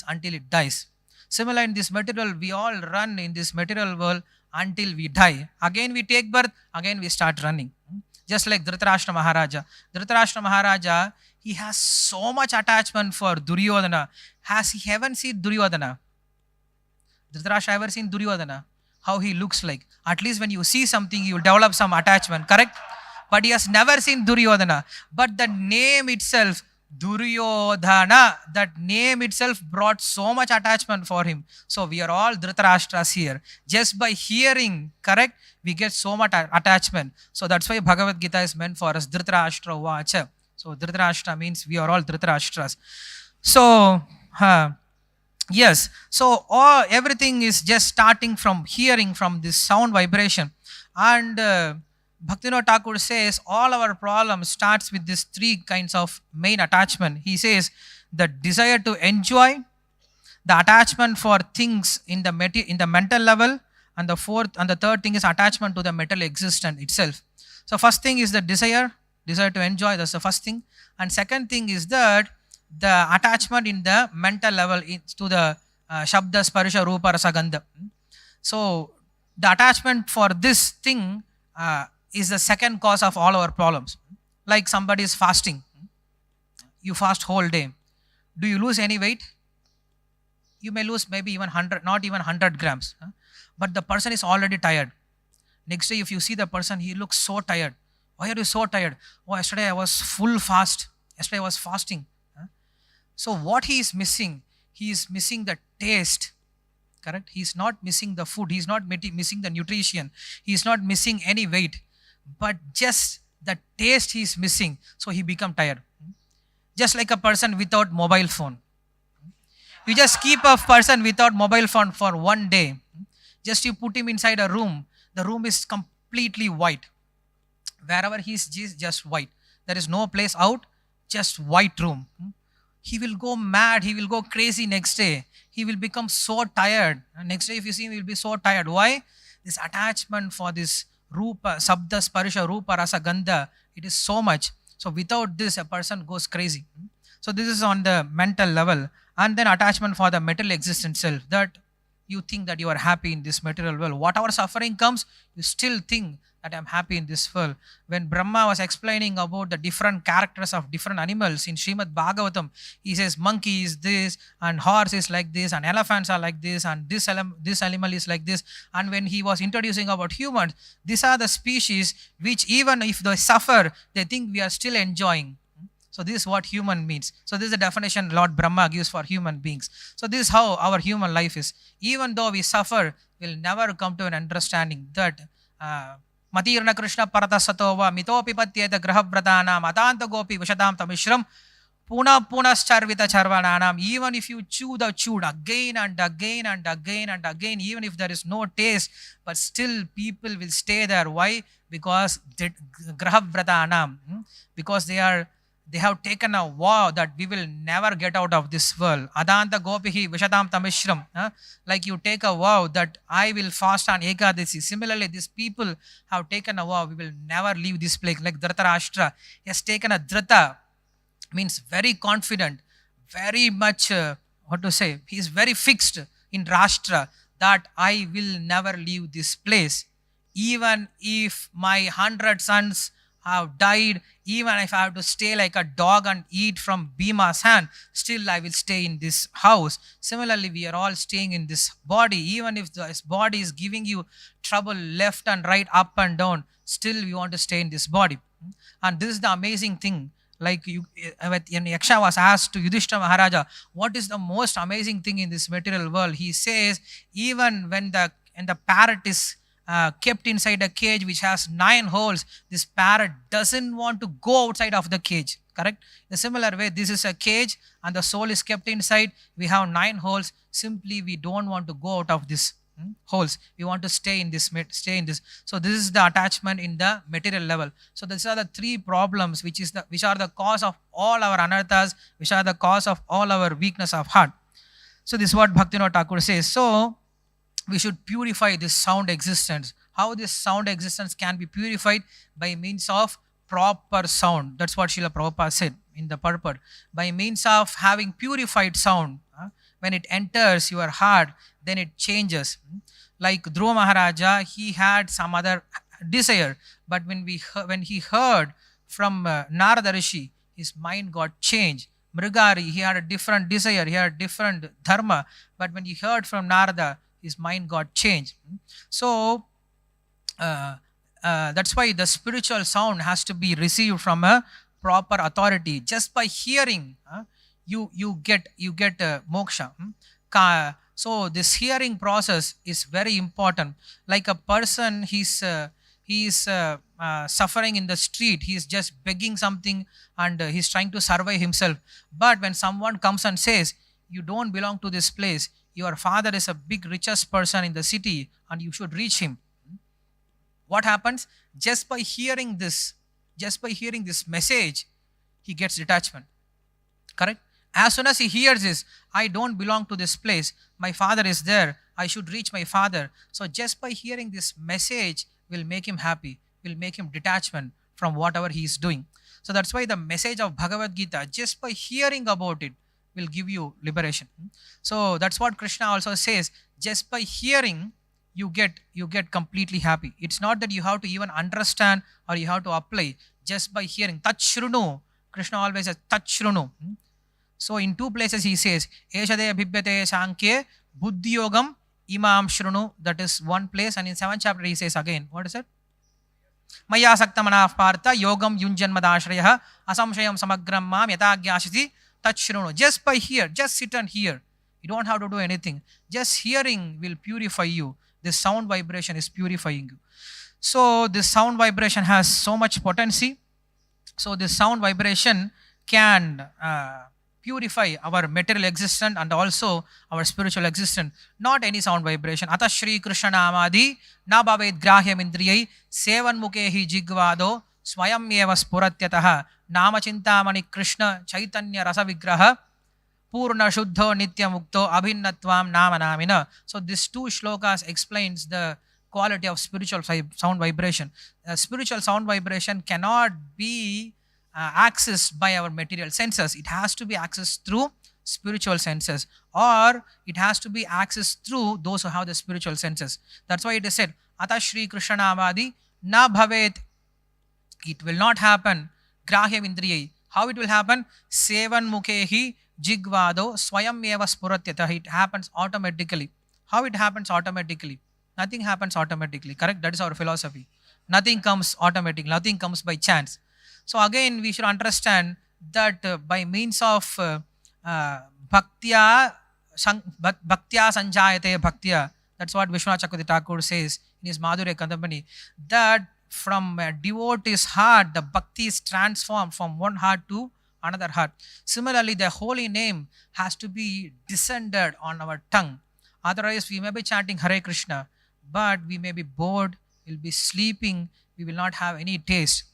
until it dies. Similar in this material, we all run in this material world until we die. Again we take birth. Again we start running. Just like Dhritarashtra Maharaja. Dhritarashtra Maharaja, he has so much attachment for Duryodhana. Has he ever seen Duryodhana? Dhritarashtra ever seen Duryodhana? How he looks like. At least when you see something, you will develop some attachment, correct? But he has never seen Duryodhana. But the name itself, Duryodhana, that name itself brought so much attachment for him. So we are all Dhritarashtras here. Just by hearing, correct, we get so much attachment. So that's why Bhagavad Gita is meant for us. Dhritarashtra vacha. So Dhritarashtra means we are all Dhritarashtras. So, yes. So everything is just starting from hearing, from this sound vibration. And Bhaktivinoda Thakur says all our problem starts with these 3 kinds of main attachment. He says the desire to enjoy, the attachment for things in the mental level, and the third thing is attachment to the material existence itself. So first thing is the desire to enjoy. That's the first thing. And second thing is that the attachment in the mental level to the Shabda, Sparsha, Rupa, Rasa, Gandha. So the attachment for this thing is the second cause of all our problems. Like somebody is fasting. You fast whole day. Do you lose any weight? You may lose maybe even 100, not even 100 grams. But the person is already tired. Next day if you see the person, he looks so tired. Why are you so tired? Oh, yesterday I was full fast. Yesterday I was fasting. So what he is missing? He is missing the taste. Correct? He is not missing the food. He is not missing the nutrition. He is not missing any weight. But just the taste he is missing. So he become tired. Just like a person without mobile phone. You just keep a person without mobile phone for one day. Just you put him inside a room. The room is completely white. Wherever he is just white. There is no place out, just white room. He will go mad. He will go crazy next day. He will become so tired. And next day if you see him, he will be so tired. Why? This attachment for this Rupa, Sabda, Sparsha, Rupa, Rasa, Gandha, it is so much. So without this, a person goes crazy. So this is on the mental level. And then attachment for the material existence self, that you think that you are happy in this material world. Whatever suffering comes, you still think that I'm happy in this world. When Brahma was explaining about the different characters of different animals in Srimad Bhagavatam, he says monkey is this, and horse is like this, and elephants are like this, and this animal is like this. And when he was introducing about humans, these are the species which even if they suffer, they think we are still enjoying. So this is what human means. So this is the definition Lord Brahma gives for human beings. So this is how our human life is. Even though we suffer, we'll never come to an understanding that Matirna Krishna Parata Satova Mitopi Patyeta Grahabratana Matanta Gopi Vishatam Tamishram Puna Charvita Charvananam. Even if you chew the chewed again and again and again and again, even if there is no taste, but still people will stay there. Why? Because Grahabratana, because they have taken a vow that we will never get out of this world. Adanta gopihi vishatam tamishram. Like you take a vow that I will fast on Ekadasi. Similarly, these people have taken a vow, we will never leave this place. Like Dhritarashtra, he has taken a Dhrita, means very confident, very much, he is very fixed in Rashtra that I will never leave this place. Even if my 100 sons have died, even if I have to stay like a dog and eat from Bhima's hand, still I will stay in this house. Similarly, we are all staying in this body. Even if this body is giving you trouble left and right, up and down, still we want to stay in this body. And this is the amazing thing. Like when Yaksha was asked to Yudhishthira Maharaja, what is the most amazing thing in this material world? He says, even when the parrot is kept inside a cage which has 9 holes, this parrot doesn't want to go outside of the cage. Correct? In a similar way, this is a cage and the soul is kept inside. We have 9 holes. Simply, we don't want to go out of this holes. We want to stay in this. So this is the attachment in the material level. So these are the 3 problems which are the cause of all our anarthas, which are the cause of all our weakness of heart. So this is what Bhaktivinoda Thakur says. So we should purify this sound existence. How this sound existence can be purified? By means of proper sound. That's what Srila Prabhupada said in the purport. By means of having purified sound, when it enters your heart, then it changes. Like Dhruva Maharaja, he had some other desire, but when he heard from Narada Rishi, his mind got changed. Mrigari, he had a different desire, he had a different dharma, but when he heard from Narada, his mind got changed. So that's why the spiritual sound has to be received from a proper authority. Just by hearing, you get moksha. So this hearing process is very important. Like a person, he's suffering in the street, he's just begging something and he's trying to survive himself. But when someone comes and says, you don't belong to this place, your father is a big richest person in the city and you should reach him. What happens? Just by hearing this message, he gets detachment. Correct? As soon as he hears this, I don't belong to this place, my father is there, I should reach my father. So just by hearing this message will make him happy, will make him detachment from whatever he is doing. So that's why the message of Bhagavad Gita, just by hearing about it, will give you liberation. So that's what Krishna also says. Just by hearing, you get completely happy. It's not that you have to even understand or you have to apply. Just by hearing, Tat Shrunu, Krishna always says Tat Shrunu. So in 2 places he says, Eshade Abhibhyate Sankye Buddhi Yogam Imam Shrunu. That is one place. And in 7th chapter he says again, what is it? Maya Saktamanaf Partha Yogam Yunjanmadashrayaha Asamshayam Samagram Mam Yatagyashiti Tat Shrunu. Just by hear, just sit and hear. You don't have to do anything. Just hearing will purify you. This sound vibration is purifying you. So this sound vibration has so much potency. So this sound vibration can purify our material existence and also our spiritual existence. Not any sound vibration. Ata Shri Krishna Namadi na bhavet grahyam indriyai sevanmukhehi jigvado swayam eva spuratyatah nama chintamani Krishna chaitanya rasa vigraha Purna Shuddho Nitya Mukto Abhinnatvam Nama Namina. So these two shlokas explains the quality of spiritual sound vibration. Spiritual sound vibration cannot be accessed by our material senses. It has to be accessed through spiritual senses, or it has to be accessed through those who have the spiritual senses. That's why it is said, Ata Shri Krishna Namadi na bhavet. It will not happen. Grahya Indriyai. How it will happen? Sevan Mukhehi Jigvado Swayam Eva Spuratyata. It happens automatically. How it happens automatically? Nothing happens automatically. Correct? That is our philosophy. Nothing comes automatically. Nothing comes by chance. So again, we should understand that by means of bhaktya sanjayate bhaktya. That's what Vishwanath Chakravarti Thakur says in his Madhurya Kadambani. That from a devotee's heart, the bhakti is transformed from one heart to another heart. Similarly, the holy name has to be descended on our tongue. Otherwise, we may be chanting Hare Krishna, but we may be bored, we'll be sleeping, we will not have any taste.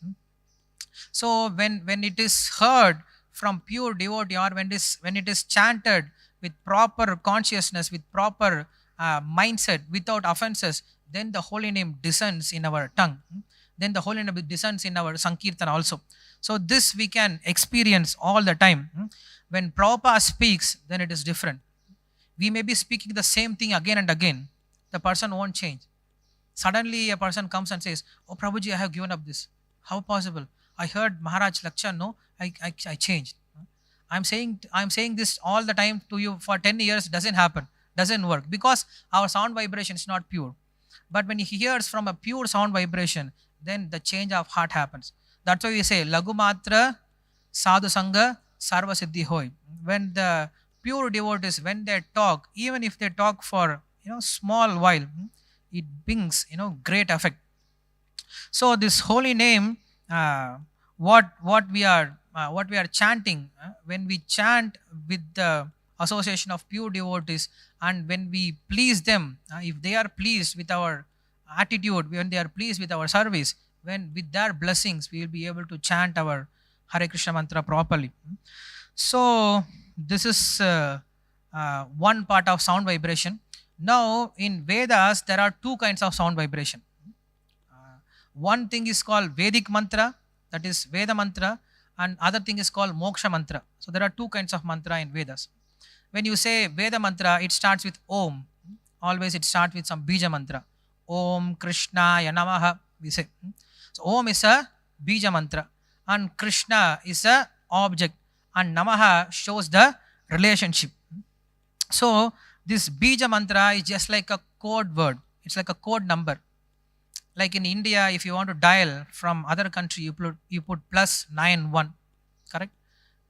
So when it is heard from pure devotee, or when it is chanted with proper consciousness, with proper mindset, without offenses, then the holy name descends in our tongue. Then the holy name descends in our Sankirtan also. So this we can experience all the time. When Prabhupada speaks, then it is different. We may be speaking the same thing again and again. The person won't change. Suddenly a person comes and says, "Oh Prabhuji, I have given up this." How possible? I heard Maharaj lecture, no, I changed. I'm saying this all the time to you for 10 years, doesn't happen, doesn't work, because our sound vibration is not pure. But when he hears from a pure sound vibration, then the change of heart happens. That's why we say, Lagu Matra Sadhu Sangha Sarva Siddhi Hoy. When the pure devotees, when they talk, even if they talk for small while, it brings great effect. So this holy name, what we are chanting, when we chant with the association of pure devotees, and when we please them, if they are pleased with our attitude, when they are pleased with our service, when with their blessings, we will be able to chant our Hare Krishna mantra properly. So this is one part of sound vibration. Now in Vedas, there are two kinds of sound vibration. One thing is called Vedic mantra, that is Veda mantra, and other thing is called Moksha Mantra. So there are two kinds of mantra in Vedas. When you say Veda mantra, it starts with Om. Always it starts with some Bija mantra. Om Krishnaya Namaha, we say. So Om is a Bija mantra, and Krishna is a object, and Namaha shows the relationship. So this Bija mantra is just like a code word. It's like a code number. Like in India, if you want to dial from other country, you put +91, correct?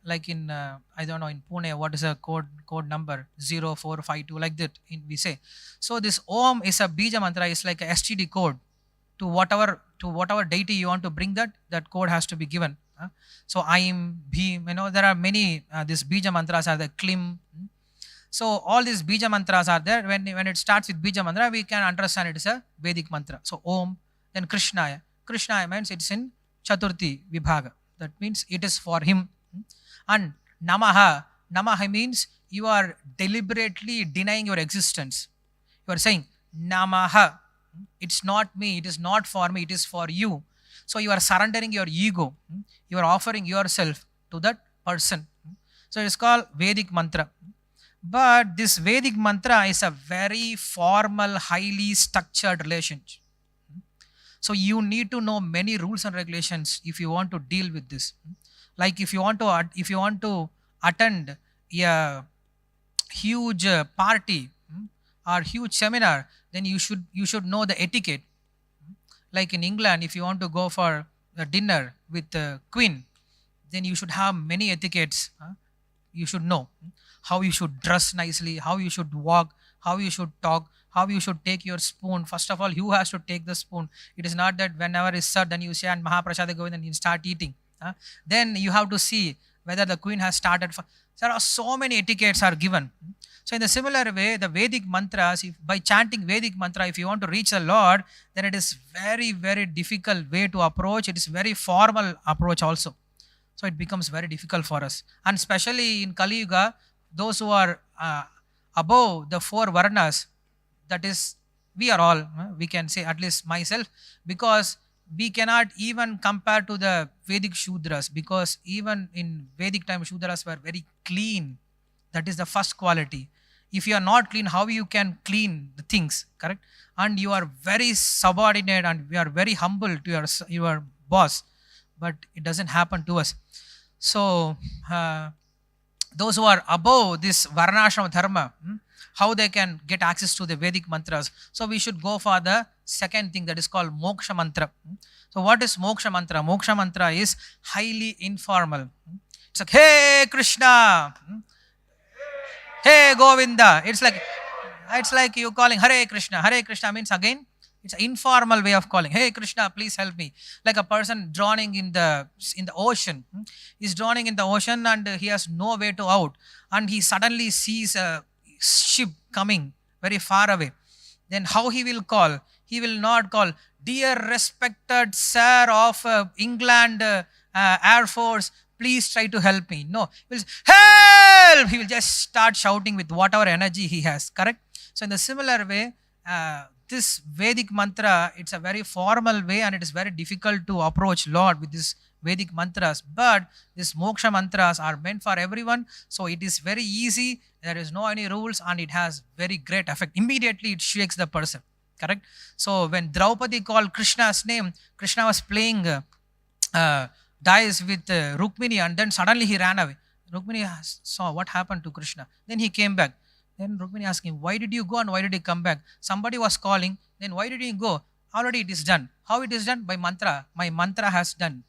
Like in I don't know, in Pune, what is a code number? 0452, like that we say. So this Om is a Bija mantra, is like a STD code to whatever deity you want to bring, that code has to be given. So Aim, Bhim, there are many these Bija mantras are the Klim. So all these Bija mantras are there. When it starts with Bija mantra, we can understand it is a Vedic mantra. So Om, then Krishnaya. Krishnaya means it's in Chaturthi Vibhaga. That means it is for him. And Namaha. Namaha means you are deliberately denying your existence. You are saying, Namaha. It's not me. It is not for me. It is for you. So you are surrendering your ego. You are offering yourself to that person. So it's called Vedic mantra. But this Vedic mantra is a very formal, highly structured relationship. So you need to know many rules and regulations if you want to deal with this. Like if you want to attend a huge party or huge seminar, then you should know the etiquette. Like in England, if you want to go for a dinner with the Queen, then you should have many etiquettes. You should know how you should dress nicely, how you should walk, how you should talk, how you should take your spoon. First of all, you has to take the spoon. It is not that whenever is served, then you say, and Mahaprasada Govind, and you start eating. Then you have to see whether the queen has started. There are so many etiquettes are given. So in the similar way, the Vedic mantras, if by chanting Vedic mantra, if you want to reach the Lord, then it is very, very difficult way to approach. It is very formal approach also. So it becomes very difficult for us. And especially in Kali Yuga, those who are above the 4 varnas, that is, we are all, we can say, at least myself, because we cannot even compare to the Vedic Shudras, because even in Vedic time, Shudras were very clean. That is the first quality. If you are not clean, how you can clean the things, correct? And you are very subordinate and you are very humble to your boss, but it doesn't happen to us. So those who are above this Varnashram Dharma, how they can get access to the Vedic mantras. So we should go for the second thing, that is called Moksha Mantra. So what is Moksha Mantra? Moksha Mantra is highly informal. It's like, hey Krishna, hey Govinda. It's like you calling Hare Krishna. Hare Krishna means, again, it's an informal way of calling. Hey Krishna, please help me. Like a person drowning in the ocean. He's drowning in the ocean and he has no way to out. And he suddenly sees a ship coming very far away. Then how he will call? He will not call, dear respected sir of England Air Force, please try to help me. No, he will say, help! He will just start shouting with whatever energy he has, correct? So in the similar way, this Vedic mantra, it's a very formal way and it is very difficult to approach Lord with this Vedic mantras. But these moksha mantras are meant for everyone. So it is very easy. There is no any rules and it has very great effect. Immediately it shakes the person, correct? So when Draupadi called Krishna's name, Krishna was playing dice with Rukmini, and then suddenly he ran away. Rukmini saw what happened to Krishna. Then he came back. Then Rukmini asked him, why did you go and why did you come back? Somebody was calling. Then why did you go? Already it is done. How it is done? By mantra. My mantra has done.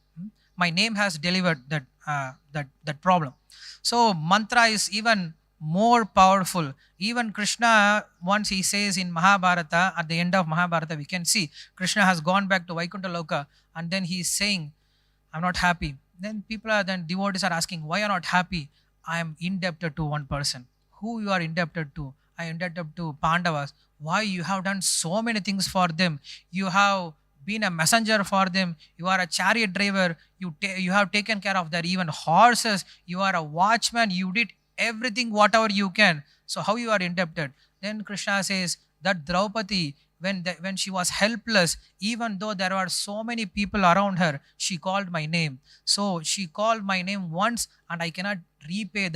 My name has delivered that problem. So mantra is even more powerful. Even Krishna, once he says in Mahabharata, at the end of Mahabharata, we can see Krishna has gone back to Vaikuntha Loka, and then he is saying, I'm not happy. Then devotees are asking, why are you not happy? I am indebted to one person. Who you are indebted to? I am indebted to Pandavas. Why? You have done so many things for them. You have been a messenger for them. You are a chariot driver. You have taken care of their even horses. You are a watchman. You did everything, whatever you can. So how you are indebted? Then Krishna says that Draupadi, when she was helpless, even though there were so many people around her, she called my name. So she called my name once, and I cannot repay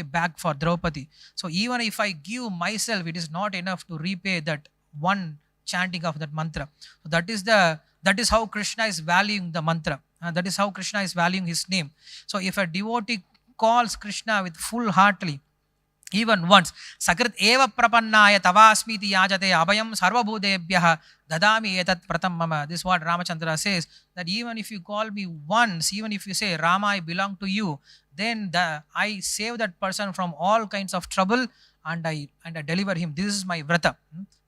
back for Draupadi. So even if I give myself, it is not enough to repay that one chanting of that mantra. So that is how Krishna is valuing the mantra. That is how Krishna is valuing his name. So if a devotee calls Krishna with full heartedly, even once, Sakrit eva prapannaya tavasmiti yajate abhayam sarvabhudebhyah dadami etat pratam mama. This is what Ramachandra says, that even if you call me once, even if you say, Rama, I belong to you, then I save that person from all kinds of trouble and I deliver him. This is my vrata.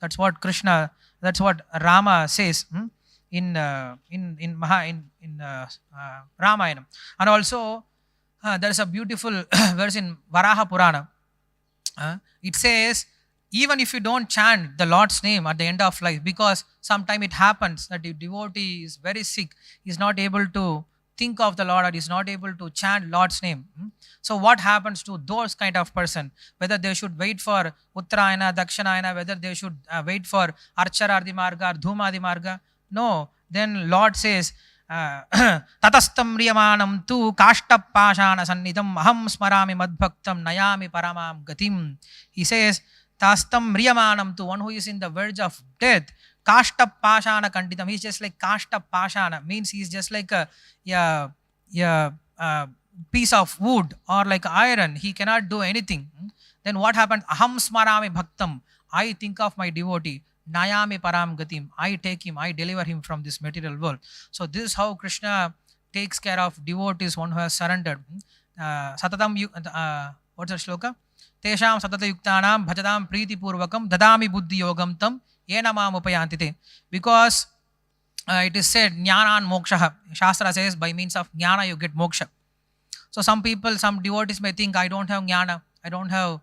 That's what Rama says in Ramayana. And also there is a beautiful verse in Varaha Purana. It says, even if you don't chant the Lord's name at the end of life, because sometime it happens that the devotee is very sick, he is not able to think of the Lord or is not able to chant Lord's name. So what happens to those kind of person? Whether they should wait for Uttarayana, Dakshinayana, whether they should wait for Archarardi Marga or Dhumadi Marga? No. Then Lord says, Tatastam riyamanam tu kashtapashana sannidam aham smarami madbhaktam nayami paramam gatim. He says, Tastam riyamanam tu, one who is in the verge of death, kashtapashana kanditam. He's just like kashtapashana, means he's just like a piece of wood or like iron. He cannot do anything. Then what happened? Aham smarami bhaktam. I think of my devotee. Nayami param gatim. I take him, I deliver him from this material world. So this is how Krishna takes care of devotees, one who has surrendered. Satatam, what's the shloka? Tesham satata yuktanam bhajatam priti purvakam dadami buddhi yogam tam yena mam upayantite. Because it is said, jnanan moksha. Shastra says by means of jnana you get moksha. So some people, some devotees may think, I don't have jnana, I don't have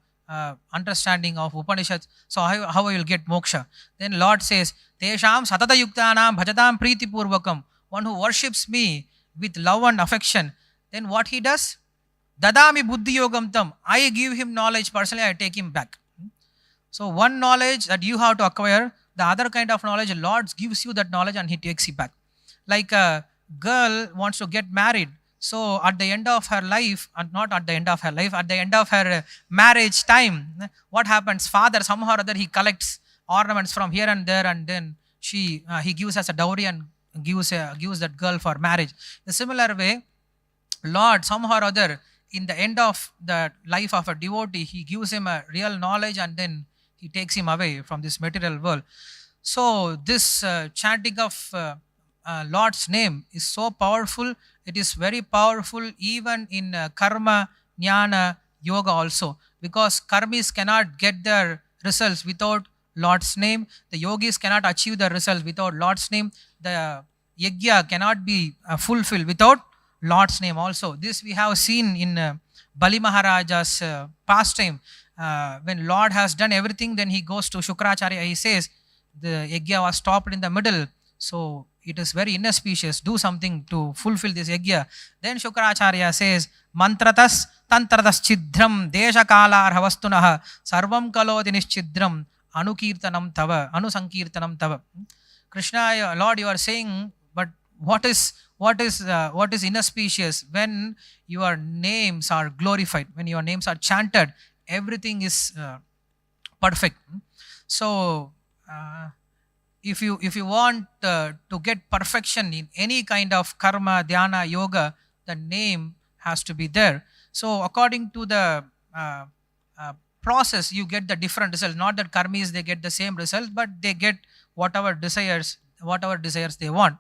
understanding of Upanishads, so how I will get moksha? Then Lord says, Tesham satata yuktanam bhajatam priti purvakam. One who worships me with love and affection, then what he does? Dadami buddhi yogam tam. I give him knowledge personally, I take him back. So one knowledge that you have to acquire, the other kind of knowledge, Lord gives you that knowledge and he takes you back. Like a girl wants to get married. So at the end of her life, and not at the end of her life, at the end of her marriage time, what happens? Father somehow or other he collects ornaments from here and there, and then he gives as a dowry and gives that girl for marriage. The similar way, Lord somehow or other, in the end of the life of a devotee, he gives him a real knowledge and then he takes him away from this material world. So this chanting of Lord's name is so powerful. It is very powerful even in karma, jnana, yoga also. Because karmis cannot get their results without Lord's name. The yogis cannot achieve the results without Lord's name. The yajna cannot be fulfilled without Lord's name also. This we have seen in Bali Maharaja's pastime. When Lord has done everything, then he goes to Shukracharya. He says, the yajna was stopped in the middle. So it is very inauspicious. Do something to fulfill this yajna. Then Shukracharya says, Mantratas tantratas chidram desha kalar havastunaha sarvam kalodi nischidram anukirtanam tava anusankirtanam tava. Krishna, Lord, you are saying, but what is inauspicious? When your names are glorified, when your names are chanted, everything is perfect. So if you want to get perfection in any kind of karma, dhyana, yoga, the name has to be there. So according to the process, you get the different results. Not that karmis they get the same results, but they get whatever desires they want.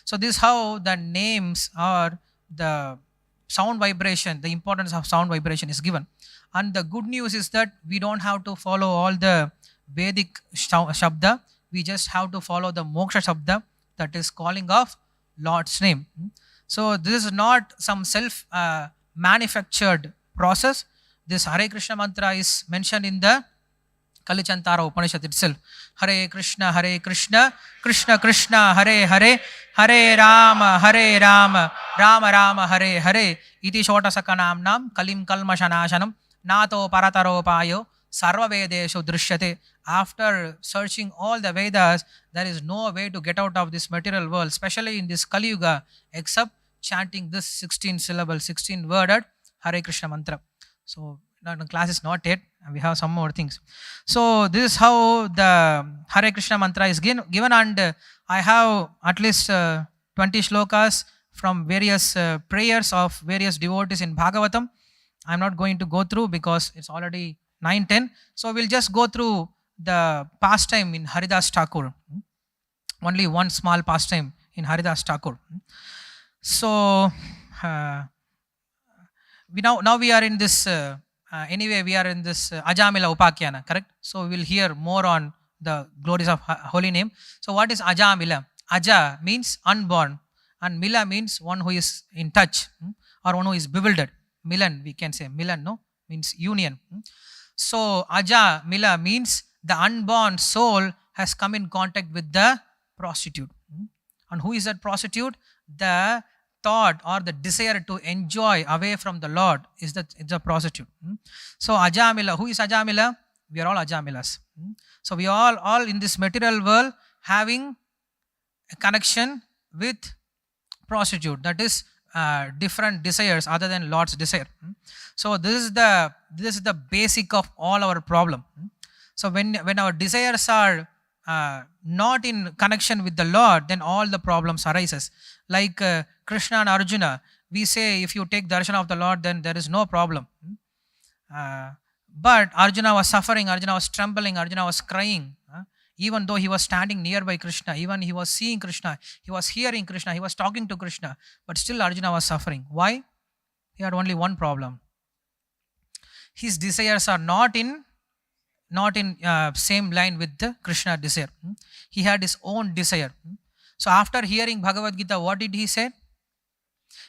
So this is how the names or the sound vibration, the importance of sound vibration is given. And the good news is that we don't have to follow all the Vedic shabda. We just have to follow the Moksha Shabda, that is calling of Lord's name. So this is not some self-manufactured process. This HareKrishna mantra is mentioned in the Kalichantara Upanishad itself. HareKrishna, HareKrishna, Krishna Krishna, Hare Hare, Hare Rama, Rama Rama, Hare Hare, iti shotasakanamnam kalim kalmashanashanam nato parataropayo sarva vedeshu drishyate. After searching all the Vedas, there is no way to get out of this material world, especially in this Kali Yuga, except chanting this 16 syllable, 16 worded HareKrishna mantra. So the class is not yet, we have some more things. So this is how the HareKrishna mantra is given, and I have at least 20 shlokas from various prayers of various devotees in Bhagavatam. I am not going to go through because it's already 9:10. So we'll just go through the pastime in Haridas Thakur. Only one small pastime in Haridas Thakur. So now we are in this we are in this Ajamila Upakyana, correct? So we will hear more on the glories of holy name. So what is Ajamila? Aja means unborn, and Mila means one who is in touch, or one who is bewildered. Milan, we can say Milan, no? Means union. So Aja Mila means the unborn soul has come in contact with the prostitute. And who is that prostitute? The thought or the desire to enjoy away from the Lord it's a prostitute. So Ajamila, who is Ajamila? We are all Ajamilas. So we are all in this material world having a connection with prostitute, that is different desires other than Lord's desire. So this is the basic of all our problem. So when our desires are not in connection with the Lord, then all the problems arises. Like Krishna and Arjuna, we say if you take darshan of the Lord, then there is no problem. But Arjuna was suffering, Arjuna was trembling, Arjuna was crying. Even though he was standing nearby Krishna, even he was seeing Krishna, he was hearing Krishna, he was talking to Krishna, but still Arjuna was suffering. Why? He had only one problem. His desires are not in same line with the Krishna desire. He had his own desire. So after hearing Bhagavad Gita, what did he say?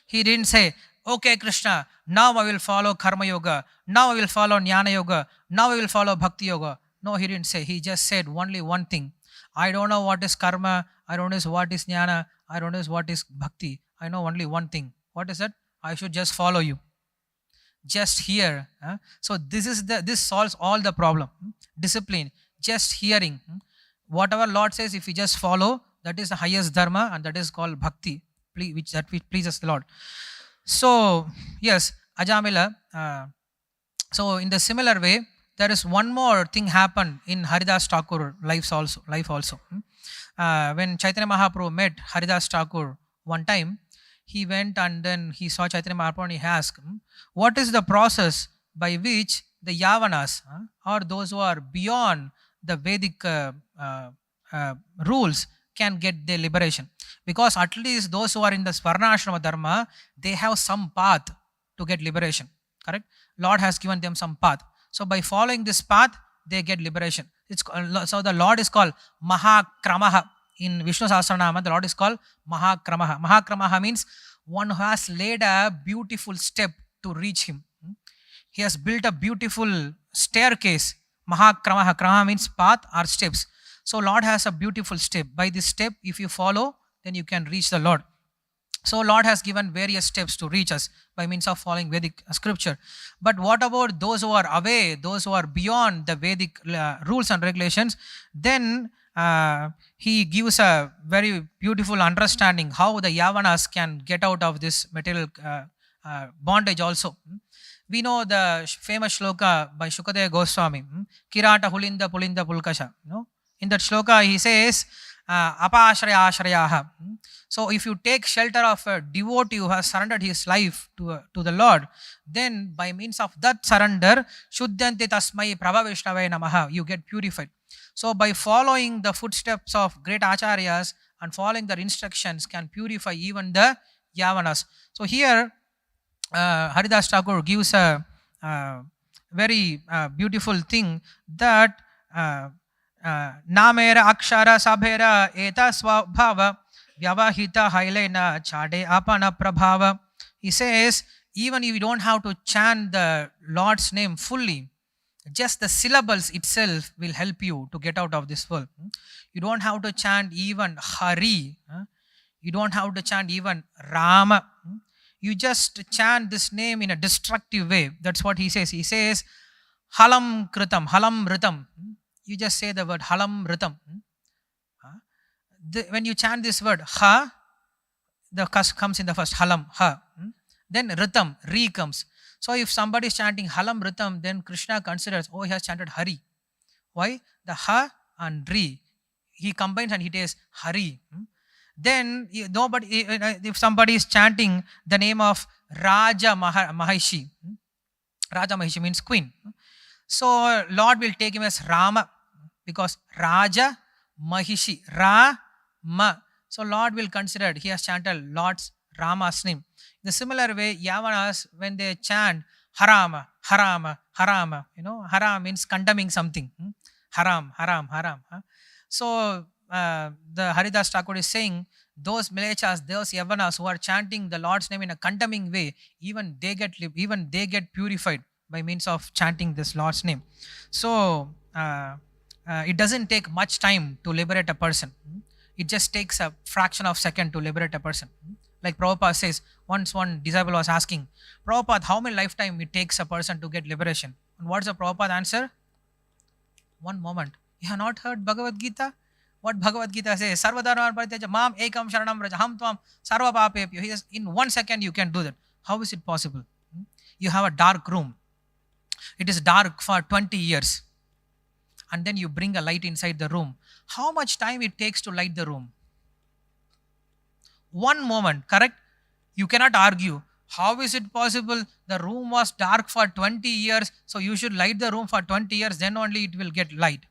He didn't say, Okay, Krishna, now I will follow Karma Yoga. Now I will follow Jnana Yoga. Now I will follow Bhakti Yoga. No, he didn't say. He just said only one thing. I don't know what is Karma. I don't know what is Jnana. I don't know what is Bhakti. I know only one thing. What is that? I should just follow you. Just hear. So this solves all the problem. Discipline. Just hearing. Whatever Lord says, if we just follow, that is the highest dharma, and that is called bhakti, which pleases the Lord. So yes, Ajamila. So in the similar way, there is one more thing happened in Haridas Thakur life also. When Chaitanya Mahaprabhu met Haridas Thakur one time, he went and then he saw Chaitanya Mahaprabhu and he asked, what is the process by which the Yavanas or those who are beyond the Vedic rules can get their liberation? Because at least those who are in the Svarnashrama Dharma, they have some path to get liberation. Correct? Lord has given them some path. So by following this path, they get liberation. So the Lord is called Mahakramaha. In Vishnu Sahasranama, the Lord is called Mahakramaha. Mahakramaha means one who has laid a beautiful step to reach him. He has built a beautiful staircase. Mahakramaha. Kramaha means path or steps. So Lord has a beautiful step. By this step, if you follow, then you can reach the Lord. So Lord has given various steps to reach us by means of following Vedic scripture. But what about those who are away, those who are beyond the Vedic rules and regulations? Then he gives a very beautiful understanding how the Yavanas can get out of this material bondage also. We know the famous shloka by Shukadeva Goswami, Kirata Hulinda Pulinda Pulkasha. In that shloka he says, Apashraya Ashrayaha. So if you take shelter of a devotee who has surrendered his life to the Lord, then by means of that surrender, Shuddhanti Tasmai Prabha Vishnavaya Namaha, you get purified. So by following the footsteps of great acharyas and following their instructions can purify even the Yavanas. So here Haridas Thakur gives a very beautiful thing that Namera Akshara Sabhera Eta Swabhava Vyavahita Hailena Chade Apana Prabhava. He says, even if you don't have to chant the Lord's name fully, just the syllables itself will help you to get out of this world. You don't have to chant even Hari. You don't have to chant even Rama. You just chant this name in a destructive way. That's what he says. He says, Halam Kritam, Halam Ritam. You just say the word Halam Ritam. When you chant this word, Ha, the kas comes in the first, Halam, Ha. Then Ritam, Re comes. So if somebody is chanting Halam Ritam, then Krishna considers, oh, he has chanted Hari. Why? The Ha and Re, he combines and he says Hari. Then if somebody is chanting the name of Raja Mahishi, Raja Mahishi means queen. So Lord will take him as Rama, because Raja Mahishi, Rama. So Lord will consider he has chanted Lord's Rama's name. In the similar way, Yavanas, when they chant Harama, Harama, Harama, Haram means condemning something. Haram, Haram, Haram. So the Haridas Thakur is saying, those Milechas, those Yavanas who are chanting the Lord's name in a condemning way, even they get purified by means of chanting this Lord's name. So it doesn't take much time to liberate a person. It just takes a fraction of a second to liberate a person. Like Prabhupada says, once one disciple was asking, Prabhupada, how many lifetime it takes a person to get liberation? And what's the Prabhupada answer? One moment. You have not heard Bhagavad Gita? What Bhagavad Gita says, Sarvadharma Parityaja Mam Ekam Sharanam Vraja Ham Tvam Sarva Papepyo. He says, in 1 second you can do that. How is it possible? You have a dark room. It is dark for 20 years. And then you bring a light inside the room. How much time it takes to light the room? 1 moment, correct? You cannot argue. How is it possible? The room was dark for 20 years, so you should light the room for 20 years, then only it will get light.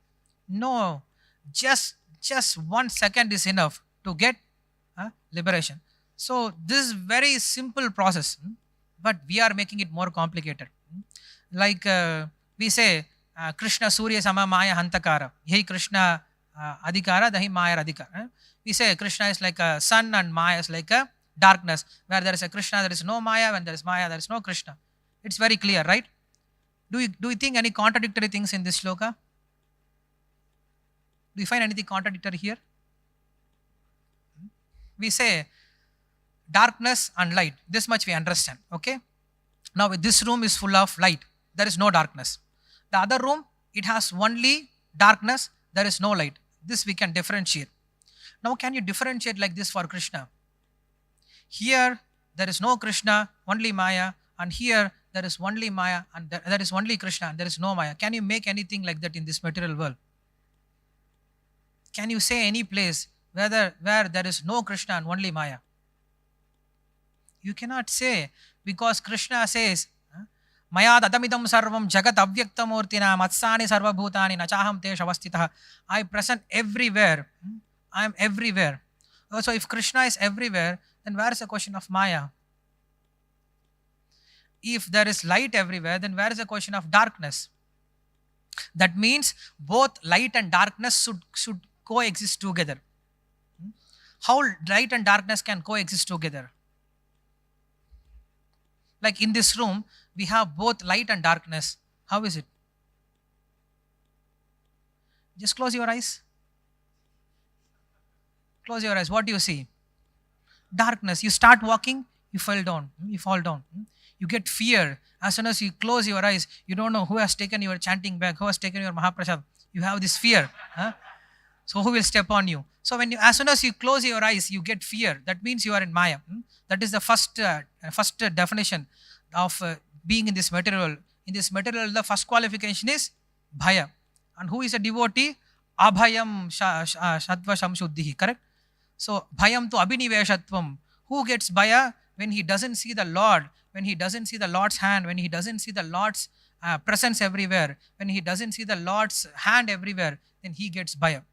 No, just 1 second is enough to get liberation. So this is very simple process, but we are making it more complicated. Like we say, Krishna Surya Sama Maya Hantakara. Hey Krishna Adhikara, Dahi Maya Adhikara. We say Krishna is like a sun and Maya is like a darkness. Where there is a Krishna, there is no Maya. When there is Maya, there is no Krishna. It's very clear, right? Do you think any contradictory things in this shloka? Do you find anything contradictory here? We say darkness and light. This much we understand. Okay. Now this room is full of light. There is no darkness. The other room, it has only darkness. There is no light. This we can differentiate. Now can you differentiate like this for Krishna? Here there is no Krishna, only Maya, and here there is only Maya and there is only Krishna and there is no Maya. Can you make anything like that in this material world? Can you say any place where there is no Krishna and only Maya? You cannot say, because Krishna says, Maya dadamidam sarvam jagat avyaktamurtina matsani sarvabhutani nachaham te shavastitah. I present everywhere. I am everywhere. So if Krishna is everywhere, then where is the question of Maya? If there is light everywhere, then where is the question of darkness? That means both light and darkness should coexist together. How light and darkness can coexist together? Like in this room, we have both light and darkness. How is it? Just close your eyes. Close your eyes. What do you see? Darkness. You start walking, you fall down. You fall down. You get fear. As soon as you close your eyes, you don't know who has taken your chanting bag, who has taken your Mahaprasad. You have this fear. So who will step on you? So as soon as you close your eyes, you get fear. That means you are in Maya. That is the first definition of being in this material. In this material, the first qualification is Bhaya. And who is a devotee? Abhayam Shadva Shamshuddhihi. Correct? So Bhayam to Abhiniveshatvam. Who gets Bhaya? When he doesn't see the Lord, when he doesn't see the Lord's hand, when he doesn't see the Lord's presence everywhere, when he doesn't see the Lord's hand everywhere, then he gets Bhaya.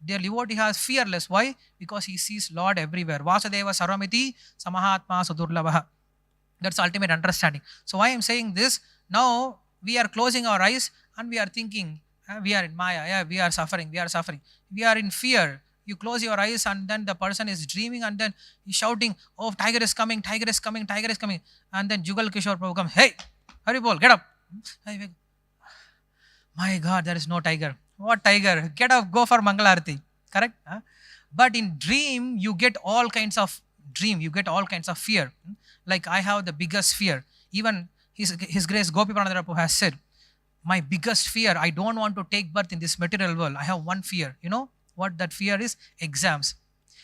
Their devotee has fearless. Why? Because he sees Lord everywhere. Vasudeva Sarvamiti Samahatma Sudurlabha. That's ultimate understanding. So why I am saying this, now we are closing our eyes and we are thinking, we are in Maya, we are suffering. We are in fear. You close your eyes and then the person is dreaming and then he's shouting, oh, tiger is coming. And then Jugal Kishore Prabhu comes, hey, Haribol, get up. My God, there is no tiger. What tiger? Get up, go for Mangalarti. Correct? But in dream, you get all kinds of fear. Like I have the biggest fear. Even His Grace Gopi Pranadhara Prabhu has said, my biggest fear, I don't want to take birth in this material world. I have one fear. You know what that fear is? Exams.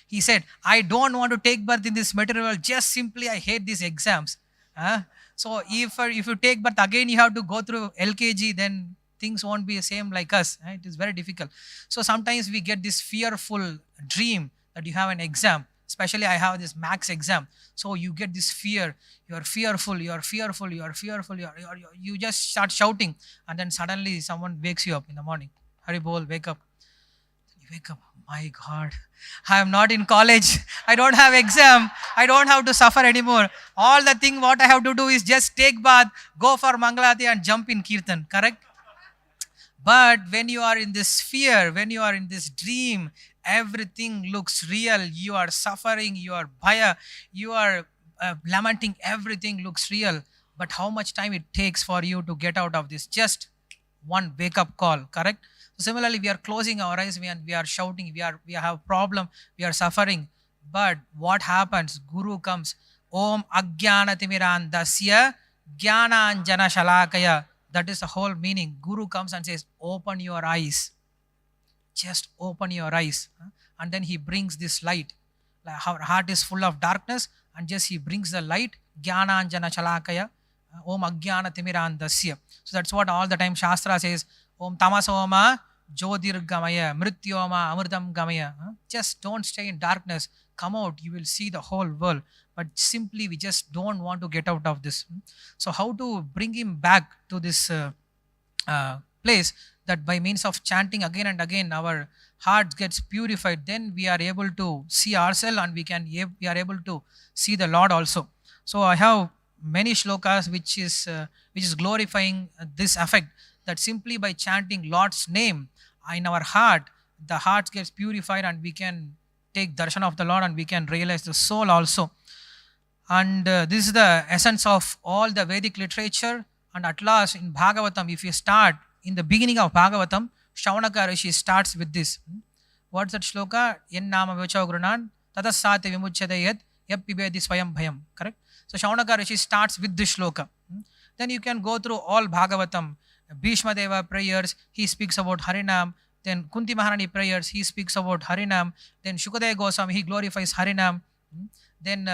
He said, I don't want to take birth in this material world. Just simply, I hate these exams. So if you take birth again, you have to go through LKG, then things won't be the same like us. It is very difficult. So sometimes we get this fearful dream that you have an exam. Especially I have this max exam. So you get this fear. You are fearful. You just start shouting. And then suddenly someone wakes you up in the morning. Haribol, wake up. You wake up. My God, I am not in college. I don't have exam. I don't have to suffer anymore. All the thing what I have to do is just take bath, go for Mangalati and jump in Kirtan. Correct? But when you are in this fear, when you are in this dream, everything looks real. You are suffering, you are bhaya, you are lamenting, everything looks real. But how much time it takes for you to get out of this? Just one wake-up call, correct? So similarly, we are closing our eyes and we are shouting, we have problem, we are suffering. But what happens? Guru comes, Om Ajnana Timirandasya Jnana Anjana Shalakaya. That is the whole meaning. Guru comes and says, open your eyes. Just open your eyes. And then he brings this light. Our heart is full of darkness and just he brings the light. Jnana Anjana Shalakaya. Om Ajnana Timirandasya. So that's what all the time Shastra says. Om Tamasoma Jyotirgamaya Mrityoma Amritam Gamaya. Just don't stay in darkness. Come out. You will see the whole world. But simply we just don't want to get out of this. So how to bring him back to this place, that by means of chanting again and again our heart gets purified, then we are able to see ourselves and we are able to see the Lord also. So I have many shlokas which is glorifying this effect, that simply by chanting Lord's name in our heart, the heart gets purified and we can take darshan of the Lord and we can realize the soul also. And this is the essence of all the Vedic literature. And at last in Bhagavatam, if you start in the beginning of Bhagavatam, Shaunaka Rishi starts with this. What's that shloka? Yen nama vacha grunan tatasate vimuchyate yat yap pibedi swayam bhayam. Correct? So Shaunaka Rishi starts with this shloka. Then you can go through all Bhagavatam. Bhishma Deva prayers, he speaks about Harinam. Then Kunti Maharani prayers, he speaks about Harinam. Then Shukadeva Goswami, he glorifies Harinam. Then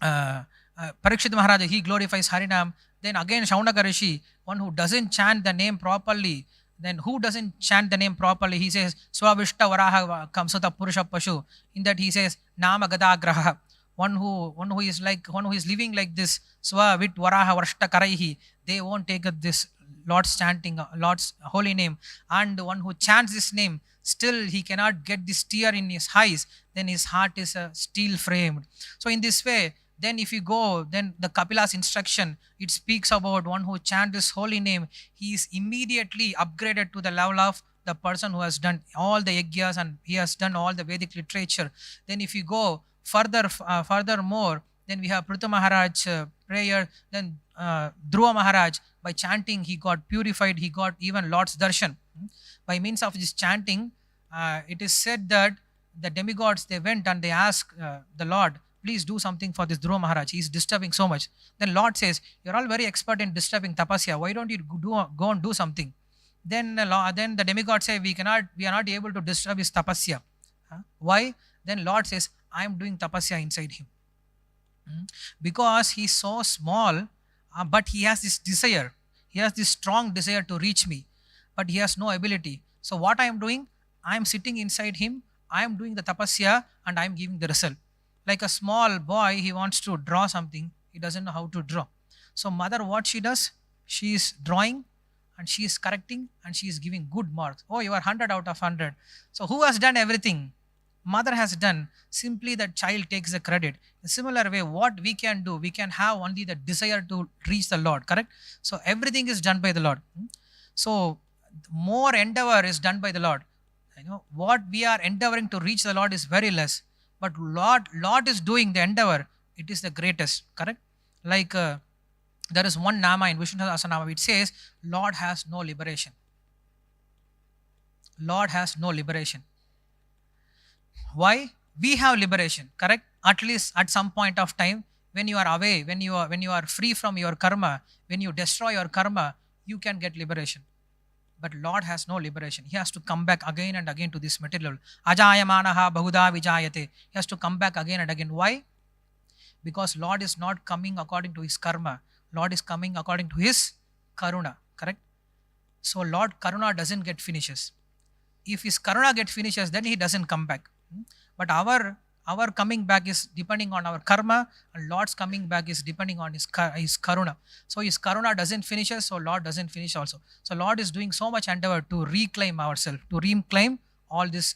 Parikshit Maharaja, he glorifies Harinam. Then again Shaunaka Rishi, one who doesn't chant the name properly. Then who doesn't chant the name properly? He says Swavishta Varaha Kamsata Purusha Pashu. In that he says Nama Gada Graha. One who is living like this Swavit Varaha Varshta Karaihi. They won't take up this Lord's chanting, Lord's holy name. And one who chants this name, still he cannot get this tear in his eyes, then his heart is steel framed. So in this way, then if you go, then the Kapila's instruction, it speaks about one who chants this holy name, he is immediately upgraded to the level of the person who has done all the yajnas and he has done all the Vedic literature. Then if you go furthermore, then we have Pratha Maharaj prayer, then Dhruva Maharaj, by chanting he got purified, he got even Lord's darshan. By means of this chanting, it is said that the demigods, they went and they asked the Lord, please do something for this Dhruva Maharaj, he is disturbing so much. Then Lord says, you're all very expert in disturbing tapasya, why don't you go and do something? Then the demigods say, we are not able to disturb his tapasya. Why? Then Lord says, I am doing tapasya inside him. Because he is so small, but he has this desire, he has this strong desire to reach me, but he has no ability. So what I am doing, I am sitting inside him, I am doing the tapasya and I am giving the result. Like a small boy, he wants to draw something, he doesn't know how to draw. So mother, what she does, she is drawing and she is correcting and she is giving good marks. Oh, you are 100 out of 100. So who has done everything? Mother has done. Simply the child takes the credit. In a similar way, what we can do, we can have only the desire to reach the Lord, correct? So everything is done by the Lord. So more endeavor is done by the Lord. What we are endeavoring to reach the Lord is very less, but Lord is doing the endeavor. It is the greatest, correct? Like there is one nama in Vishnu Sahasranama, it says Lord has no liberation. Lord has no liberation. Why? We have liberation, correct? At least at some point of time, when you are away, when you are free from your karma, when you destroy your karma, you can get liberation. But Lord has no liberation. He has to come back again and again to this material. Ajayamanaha bahuda vijayate. He has to come back again and again. Why? Because Lord is not coming according to his karma. Lord is coming according to his karuna, correct? So Lord karuna doesn't get finishes. If his karuna gets finishes, then he doesn't come back. But our coming back is depending on our karma, and Lord's coming back is depending on his karuna. So his karuna doesn't finish us, so Lord doesn't finish also. So Lord is doing so much endeavor to reclaim ourselves, to reclaim all this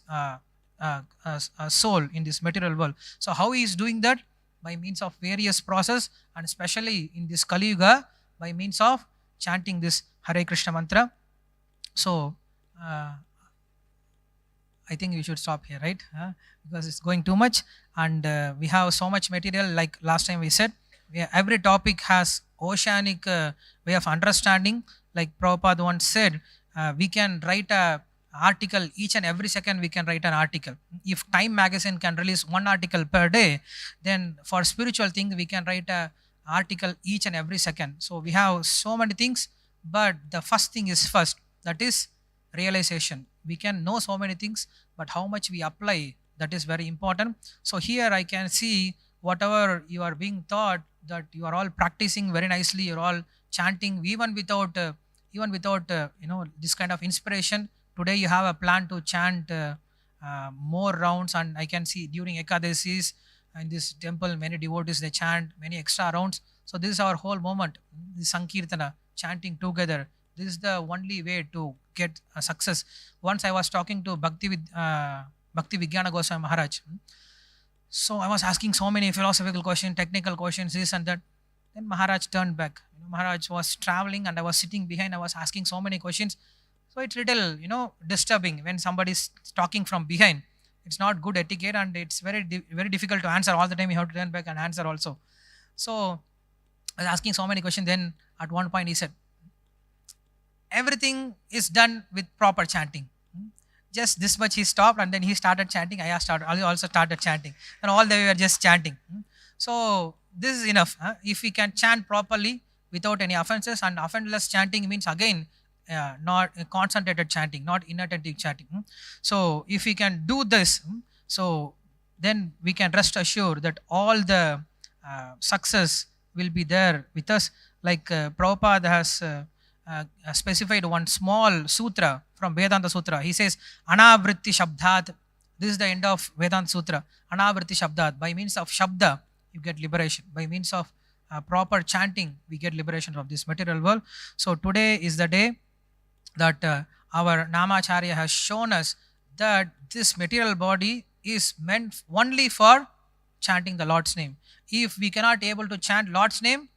soul in this material world. So how he is doing that? By means of various process, and especially in this Kali Yuga, by means of chanting this HareKrishna mantra. So I think we should stop here, right? Because it's going too much, and we have so much material. Like last time we said, every topic has oceanic way of understanding. Like Prabhupada once said, we can write a article each and every second. We can write an article. If Time magazine can release one article per day, then for spiritual things we can write a article each and every second. So we have so many things, but the first thing is first. That is realization. We can know so many things, but how much we apply, that is very important. So here I can see whatever you are being taught, that you are all practicing very nicely. You're all chanting even without this kind of inspiration. Today you have a plan to chant more rounds, and I can see during Ekadasis in this temple many devotees, they chant many extra rounds. So this is our whole moment, the Sankirtana, chanting together. This is the only way to get a success. Once I was talking to Bhakti Vijnana Goswami Maharaj. So I was asking so many philosophical questions, technical questions, this and that. Then Maharaj turned back. Maharaj was traveling and I was sitting behind. I was asking so many questions. So it's little, disturbing when somebody is talking from behind. It's not good etiquette, and it's very difficult to answer all the time. You have to turn back and answer also. So I was asking so many questions. Then at one point he said, everything is done with proper chanting. Just this much he stopped, and then he started chanting. I also started chanting, and all the way we were just chanting. So this is enough. If we can chant properly without any offenses, and offenseless chanting means again not concentrated chanting, not inattentive chanting. So if we can do this, so then we can rest assured that all the success will be there with us. Like Prabhupada has specified one small sutra from Vedanta Sutra. He says, Anavritti Shabdat. This is the end of Vedanta Sutra. Anavritti Shabdat. By means of Shabda, you get liberation. By means of proper chanting, we get liberation from this material world. So today is the day that our Namacharya has shown us that this material body is meant only for chanting the Lord's name. If we cannot able to chant Lord's name,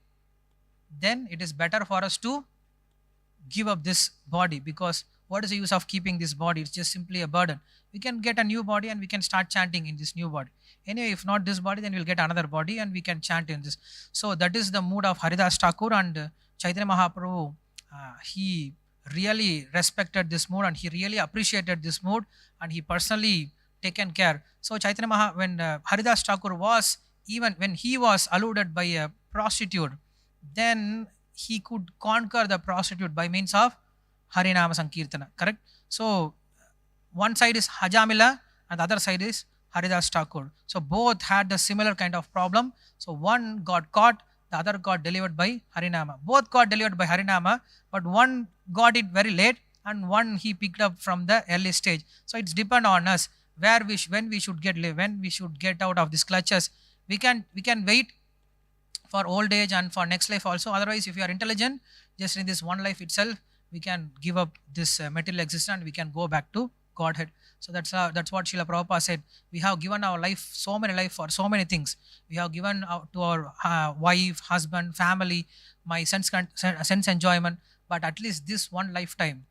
then it is better for us to give up this body, because what is the use of keeping this body? It's just simply a burden. We can get a new body and we can start chanting in this new body. Anyway, if not this body, then we'll get another body and we can chant in this. So that is the mood of Haridas Thakur, and Chaitanya Mahaprabhu, he really respected this mood and he really appreciated this mood, and he personally taken care. So Chaitanya when Haridas Thakur was, even when he was alluded by a prostitute, then he could conquer the prostitute by means of Harinama Sankirtana, correct? So one side is Hajamila and the other side is Haridas Thakur. So both had the similar kind of problem. So one got caught, the other got delivered by Harinama. Both got delivered by Harinama, but one got it very late and one he picked up from the early stage. So it's depend on us when we should get out of these clutches. We can wait for old age and for next life also. Otherwise, if you are intelligent, just in this one life itself, we can give up this material existence and we can go back to Godhead. So that's what Srila Prabhupada said. We have given our life, so many life for so many things. We have given out to our wife, husband, family, my sense enjoyment, but at least this one lifetime,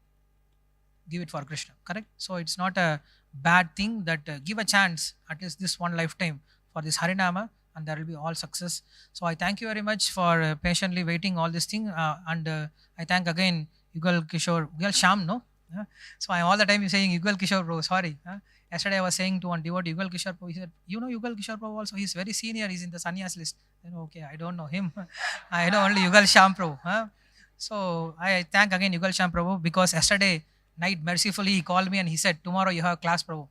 give it for Krishna, correct? So it's not a bad thing that give a chance, at least this one lifetime for this Harinama, and there will be all success. So I thank you very much for patiently waiting all this thing, and I thank again Yugal Sham, no? So I all the time saying Yugal Kishore Prabhu, sorry. Yesterday I was saying to one devotee, Yugal Kishore Prabhu, he said, you know Yugal Kishore Prabhu also, he's very senior, he's in the sannyas list. Then okay, I don't know him. I know only Yugal Sham Prabhu. So I thank again Yugal Sham Prabhu, because yesterday night mercifully he called me and he said, tomorrow you have class, Prabhu.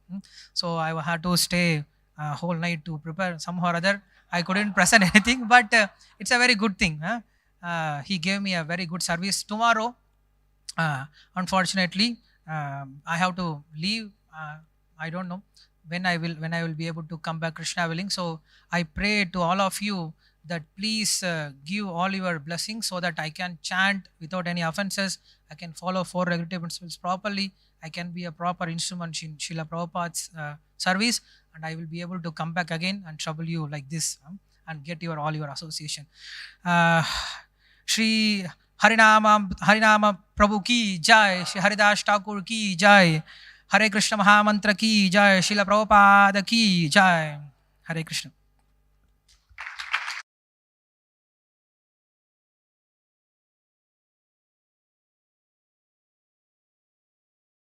So I had to stay whole night to prepare somehow or other. I couldn't present anything, but it's a very good thing. He gave me a very good service. Tomorrow, unfortunately, I have to leave. I don't know when I will be able to come back, Krishna willing. So I pray to all of you that please give all your blessings so that I can chant without any offenses. I can follow 4 regulative principles properly. I can be a proper instrument in Srila Prabhupada's service, and I will be able to come back again and trouble you like this and get all your association. Shri Harinama Prabhu ki jai, Shri Haridas Thakur ki jai, Hare Krishna Mahamantra ki jai, Srila Prabhupada ki jai. Hare Krishna.